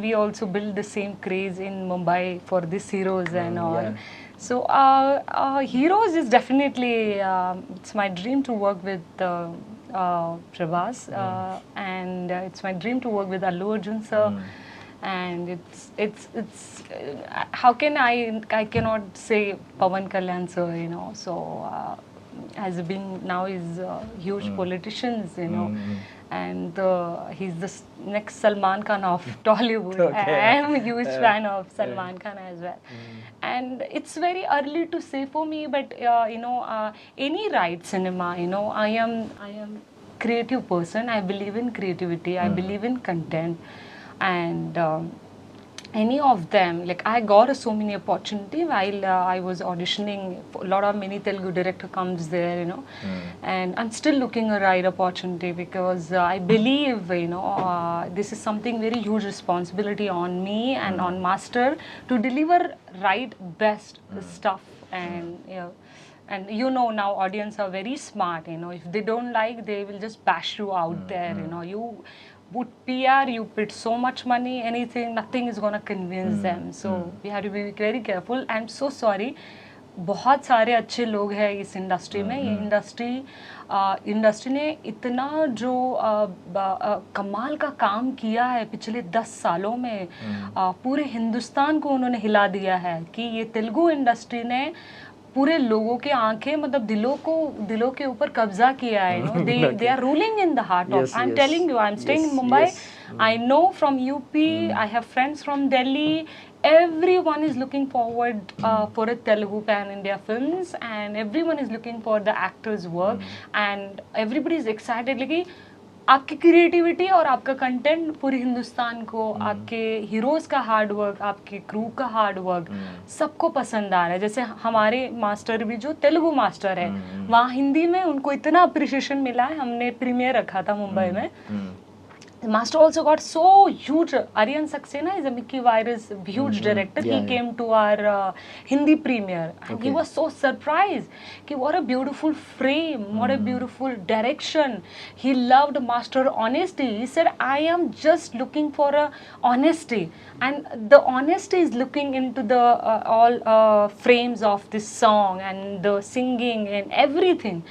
we also build the same craze in Mumbai for this Heroes and all. So Heroes is definitely it's my dream to work with Prabhas, and it's my dream to work with Allu Arjun sir. And it's how can I cannot say Pawan Kalyan sir, you know. So as being now is huge politicians, you know, and he's the next Salman Khan of Tollywood. Okay. I am a huge fan of Salman Khan as well. And it's very early to say for me, but you know, any right cinema, you know, I am creative person. I believe in creativity. I believe in content, and any of them, like I got so many opportunity while I was auditioning. A lot of many Telugu director comes there, you know, and I'm still looking a right opportunity because I believe, you know, this is something very huge responsibility on me and on master to deliver right best stuff. And you know, and you know, now audience are very smart, you know. If they don't like, they will just bash you out there, you know. You put PR, you put so much money, anything, nothing is going to convince them. So we have to be very careful. I'm so sorry. बहुत सारे अच्छे लोग हैं इस industry में. ये industry ने इतना जो कमाल का काम किया है पिछले 10 सालों में, पूरे हिंदुस्तान को उन्होंने हिला दिया है कि ये तेलुगु इंडस्ट्री ने पूरे लोगों के आंखें, मतलब दिलों के ऊपर कब्जा किया है. You know, they are ruling in the heart of. I'm telling you, I'm staying in Mumbai. I know from UP. I have friends from Delhi. Everyone is looking forward for a Telugu pan-India films, and everyone is looking for the actors' work, and everybody is excited. Like आपकी creativity और आपका content पूरे हिंदुस्तान को, आपके heroes का hard work, आपके crew का hard work सबको पसंद आ रहा है. जैसे हमारे मास्टर भी जो तेलुगु मास्टर है, वहाँ हिंदी में उनको इतना अप्रिशिएशन मिला है. हमने प्रीमियर रखा था मुंबई में. The master also got so huge. Aryan Saxena is a Mickey Virus huge director. He came to our Hindi premiere, and he was so surprised. Ki what a beautiful frame, what a beautiful direction. He loved master honesty. He said, "I am just looking for a honesty, and the honesty is looking into the all frames of this song and the singing and everything."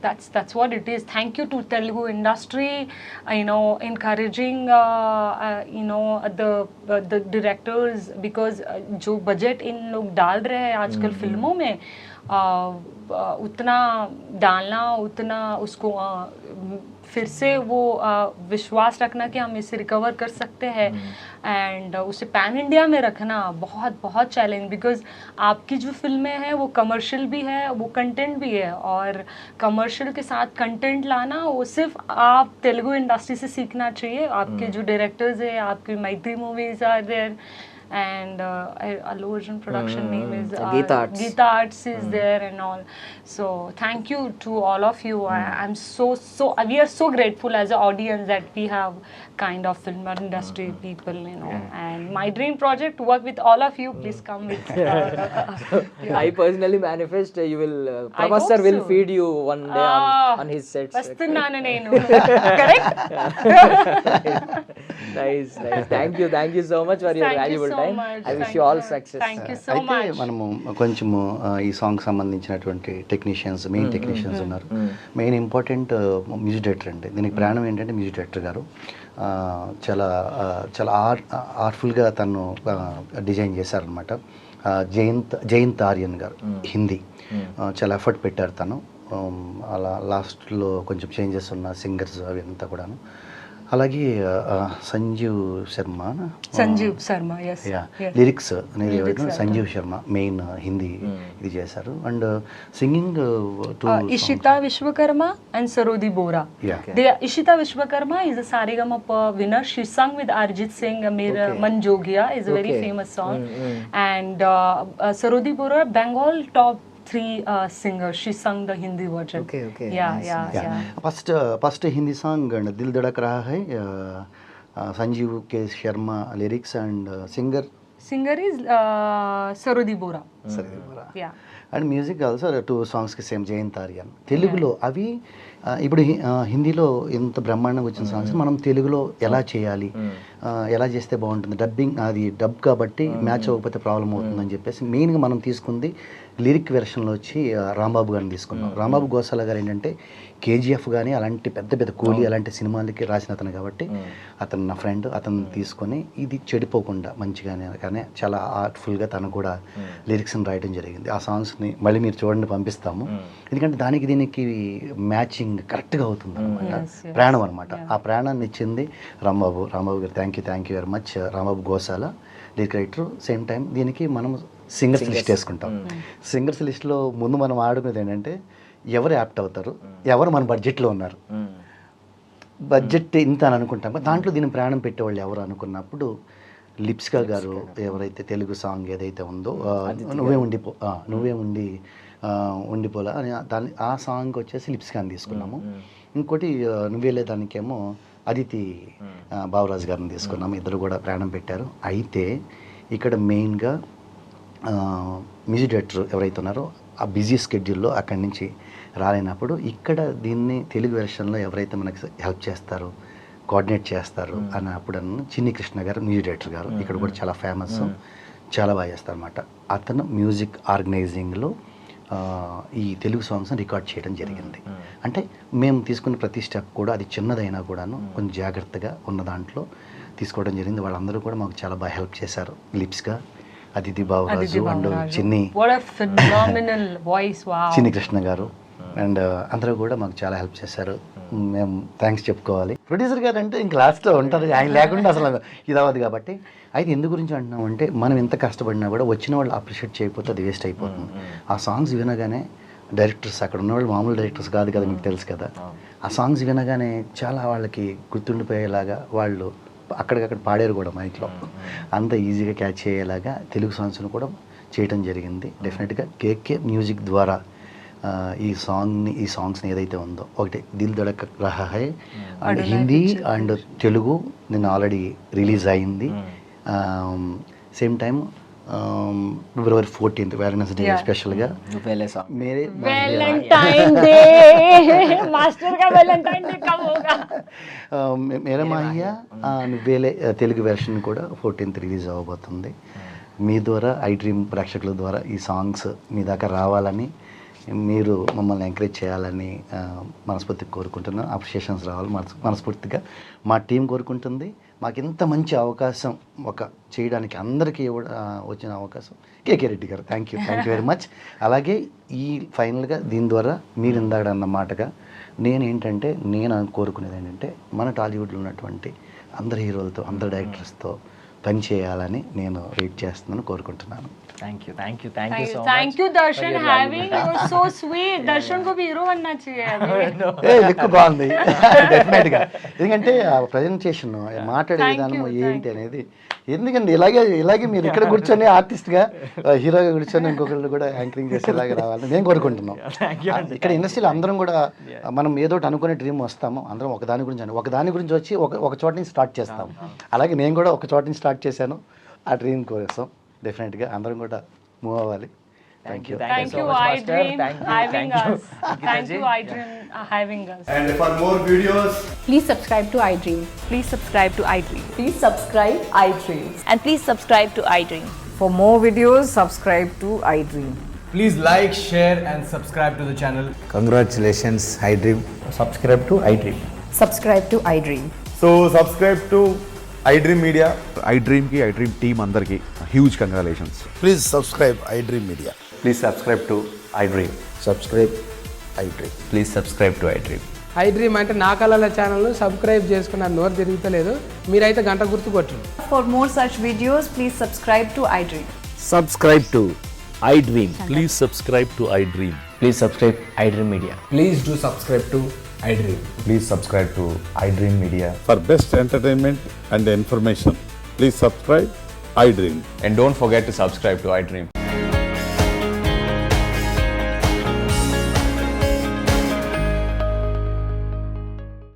That's what it is. Thank you to Telugu industry. You know, encouraging you know the directors, because जो budget इन लोग डाल रहे हैं आजकल फिल्मों में, उतना डालना, उतना उसको फिर से वो विश्वास रखना कि हम इसे रिकवर कर सकते हैं, एंड उसे पैन इंडिया में रखना बहुत बहुत चैलेंज. बिकॉज आपकी जो फिल्में हैं वो कमर्शियल भी है, वो कंटेंट भी है, और कमर्शियल के साथ कंटेंट लाना वो सिर्फ आप तेलुगु इंडस्ट्री से सीखना चाहिए. आपके जो डायरेक्टर्स हैं, आपकी Mythri movies are there, and Allu Arjun production name is Geetha Arts. Geetha Arts is there and all. So thank you to all of you. I'm so we are so grateful as an audience that we have kind of film industry people, you know. And my dream project to work with all of you. Please come with. I personally manifest you will I Prabhas hope sir will so. feed you one day on his sets. వస్తున్నాను నేను. Correct? Nice. Thank you so much for your Thank you valuable so time. much. I wish Thank you all you. success. Thank you so అయితే much. మనము కొంచెము ఈ song సంబంధించినటువంటి technicians main technicians ఉన్నారు. Main important music director అండి. దీనికి ప్రాణం ఏంటంటే మ్యూజిక్ డైరెక్టర్ గారు చాలా చాలా ఆర్ట్ఫుల్గా తను డిజైన్ చేశారనమాట. జయంత్ ఆర్యన్ గారు హిందీ చాలా ఎఫర్ట్ పెట్టారు తను. అలా లాస్ట్లో కొంచెం చేంజెస్ ఉన్న సింగర్స్ అవి అంతా కూడాను. అలాగే సంజీవ్ శర్మ yes. లిరిక్స్ అనేది సంజీవ్ శర్మ మెయిన్ హిందీ ఇది చేశారు. And singing Ishita Vishwakarma and Sarodi Bora. Ishita Vishwakarma is a Saregama winner. She sung with Arjit Singh, Man Jogia is a very famous song. And Sarodi Bora, Bengal top 3 singers. She sung the Hindi version. Okay. Yeah. First Hindi song and దిల్ ధడక్ రహా హై, Sanjeev K Sharma lyrics and singer Singer is Sarodi Bora. Yeah. And music also 2 సాంగ్స్కి same Jayant Aryan. తెలుగులో అవి ఇప్పుడు హిందీలో ఎంత బ్రహ్మాండంగా వచ్చిన సాంగ్స్ మనం తెలుగులో ఎలా చేయాలి, ఎలా చేస్తే బాగుంటుంది, డబ్బింగ్ అది డబ్ కాబట్టి మ్యాచ్ అవ్వకపోతే ప్రాబ్లం అవుతుందని చెప్పేసి మెయిన్గా మనం తీసుకుంది లిరిక్ వెర్షన్లో వచ్చి రాంబాబు గారిని తీసుకున్నాం. రాంబాబు గోసాల గారు ఏంటంటే కేజీఎఫ్ కానీ అలాంటి పెద్ద పెద్ద కూలీ అలాంటి సినిమాలకి రాసిన అతను కాబట్టి అతను నా ఫ్రెండ్, అతను తీసుకొని ఇది చెడిపోకుండా మంచిగానే కానీ చాలా ఆర్ట్ఫుల్గా తను కూడా లిరిక్స్ని రాయడం జరిగింది. ఆ సాంగ్స్ని మళ్ళీ మీరు చూడండి పంపిస్తాము. ఎందుకంటే దానికి దీనికి మ్యాచింగ్ కరెక్ట్గా అవుతుంది అనమాట. ప్రాణం అనమాట. ఆ ప్రాణాన్ని ఇచ్చింది రాంబాబు గారు. Thank you very much. Rambabu Gosala lyric writer. Same time దీనికి మనం సింగర్స్ లిస్ట్ వేసుకుంటాం. సింగర్స్ లిస్ట్లో ముందు మనం ఆడుకునేది ఏంటంటే ఎవరు యాప్ట్ అవుతారు, ఎవరు మన బడ్జెట్లో ఉన్నారు. బడ్జెట్ ఇంత అని అనుకుంటాం, దాంట్లో దీని ప్రాణం పెట్టేవాళ్ళు ఎవరు అనుకున్నప్పుడు లిప్స్కా గారు ఎవరైతే తెలుగు సాంగ్ ఏదైతే ఉందో నువ్వే ఉండిపోలా అని ఆ సాంగ్ వచ్చేసి లిప్స్కాని తీసుకున్నాము. ఇంకోటి నువ్వేలే దానికేమో అదితి బావరాజు గారిని తీసుకున్నాము. ఇద్దరు కూడా ప్రాణం పెట్టారు. అయితే ఇక్కడ మెయిన్గా మ్యూజిక్ డైరెక్టర్ ఎవరైతే ఉన్నారో ఆ బిజీ స్కెడ్యూల్లో అక్కడి నుంచి రాలేనప్పుడు ఇక్కడ దీన్ని తెలుగు వెర్షన్లో ఎవరైతే మనకి హెల్ప్ చేస్తారో, కోఆర్డినేట్ చేస్తారు అన్నప్పుడు చిన్ని కృష్ణ గారు మ్యూజిక్ డైరెక్టర్ గారు ఇక్కడ కూడా చాలా ఫేమస్, చాలా బాగా చేస్తారు అనమాట. అతను మ్యూజిక్ ఆర్గనైజింగ్లో ఈ తెలుగు సాంగ్స్ని రికార్డ్ చేయడం జరిగింది. అంటే మేము తీసుకున్న ప్రతి స్టెప్ కూడా అది చిన్నదైనా కూడాను కొంచెం జాగ్రత్తగా ఉన్న దాంట్లో తీసుకోవడం జరిగింది. వాళ్ళందరూ కూడా మాకు చాలా బాగా హెల్ప్ చేశారు. లిప్స్గా అదితి బావరాజు అండ్ చిన్ని కృష్ణ గారు అండ్ అందరూ కూడా మాకు చాలా హెల్ప్ చేశారు. మేము థ్యాంక్స్ చెప్పుకోవాలి. ప్రొడ్యూసర్ గారు అంటే ఇంక లాస్ట్లో ఉంటారు, ఆయన లేకుండా అసలు ఇది అవ్వదు. కాబట్టి అయితే ఎందుకు గురించి అంటున్నామంటే మనం ఎంత కష్టపడినా కూడా వచ్చిన వాళ్ళు అప్రిషియేట్ చేయకపోతే అది వేస్ట్ అయిపోతుంది. ఆ సాంగ్స్ వినగానే డైరెక్టర్స్ అక్కడ ఉన్నవాళ్ళు మామూలు డైరెక్టర్స్ కాదు కదా, మీకు తెలుసు కదా. ఆ సాంగ్స్ వినగానే చాలా వాళ్ళకి గుర్తుండిపోయేలాగా వాళ్ళు అక్కడికక్కడ పాడారు కూడా మైక్లో. అంత ఈజీగా క్యాచ్ అయ్యేలాగా తెలుగు సాంగ్స్ను కూడా చేయడం జరిగింది. డెఫినెట్గా కేకే మ్యూజిక్ ద్వారా ఈ సాంగ్స్ని ఏదైతే ఉందో, ఒకటి దిల్ ధడక్ రహా హై అండ్ హిందీ అండ్ తెలుగు నిన్న ఆల్రెడీ రిలీజ్ అయింది. Same time February 14th Valentine's day స్పెషల్గా మేరే మాహియా నువ్వేలే తెలుగు వెర్షన్ కూడా 14th రిలీజ్ అవ్వబోతుంది. మీ ద్వారా ఐ డ్రీమ్ ప్రేక్షకుల ద్వారా ఈ సాంగ్స్ మీ దాకా రావాలని, మీరు మమ్మల్ని ఎంకరేజ్ చేయాలని మనస్ఫూర్తిగా కోరుకుంటున్నాను. అప్రిషియేషన్స్ రావాలి మనస్ఫూర్తిగా మా టీం కోరుకుంటుంది. మాకు ఇంత మంచి అవకాశం చేయడానికి అందరికీ వచ్చిన అవకాశం కేకే రెడ్డి గారు, థ్యాంక్ యూ వెరీ మచ్. అలాగే ఈ ఫైనల్గా దీని ద్వారా మీరు ఇందాక అన్న మాటగా నేను కోరుకునేది ఏంటంటే మన టాలీవుడ్లో ఉన్నటువంటి అందరు హీరోలతో, అందరు డైరెక్టర్స్తో పని చేయాలని నేను వెయిట్ చేస్తున్నాను, కోరుకుంటున్నాను. Thank you so Thank you Darshan, having you so sweet. Darshan को भी hero बनना चाहिए अभी. లుక్ బాగుంది డెఫినెట్గా. ఎందుకంటే ఆ ప్రజెంటేషన్ మాట్లాడే విధానం ఏంటి అనేది ఎందుకండి ఇలాగే మీరు ఇక్కడ కూర్చొని ఆర్టిస్ట్గా హీరోగా కూర్చొని ఇంకొకళ్ళు కూడా యాంకరింగ్ చేసేలాగా రావాలని మేము కోరుకుంటున్నాం. ఇక్కడ ఇండస్ట్రీలో అందరం కూడా మనం ఏదో ఒకటి అనుకునే డ్రీమ్ వస్తాము, అందరం ఒకదాని గురించి వచ్చి ఒక చోట నుంచి స్టార్ట్ చేస్తాం. అలాగే నేను కూడా ఒక చోట నుంచి స్టార్ట్ చేశాను, ఆ డ్రీమ్ కోసం డెఫినెట్గా అందరం కూడా మూవ్ అవ్వాలి. Thank you. Thank you, iDream, having us. Thank you, iDream, having us. And for more videos, Please subscribe to iDream. Please subscribe to iDream. Please subscribe iDream. And please subscribe to iDream. For more videos, subscribe to iDream. please like, share, and subscribe to the channel. Congratulations, iDream. Subscribe to iDream. Subscribe to iDream. So subscribe to iDream Media. iDream की iDream team अंदर की huge congratulations. Please subscribe iDream Media. Please subscribe to iDream. Subscribe iDream. Please subscribe to iDream. iDream అంటే నా కళల channel subscribe చేసుకున్న నోరు తిరుగుతలేదు, మీరైతే గంట గుర్తు కొట్టండి. For more such videos, please subscribe to iDream. Subscribe to iDream. Please subscribe to iDream. Please subscribe iDream Media. Please do subscribe to iDream. Please subscribe to iDream Media. For best entertainment and information, please subscribe iDream. And don't forget to subscribe to iDream.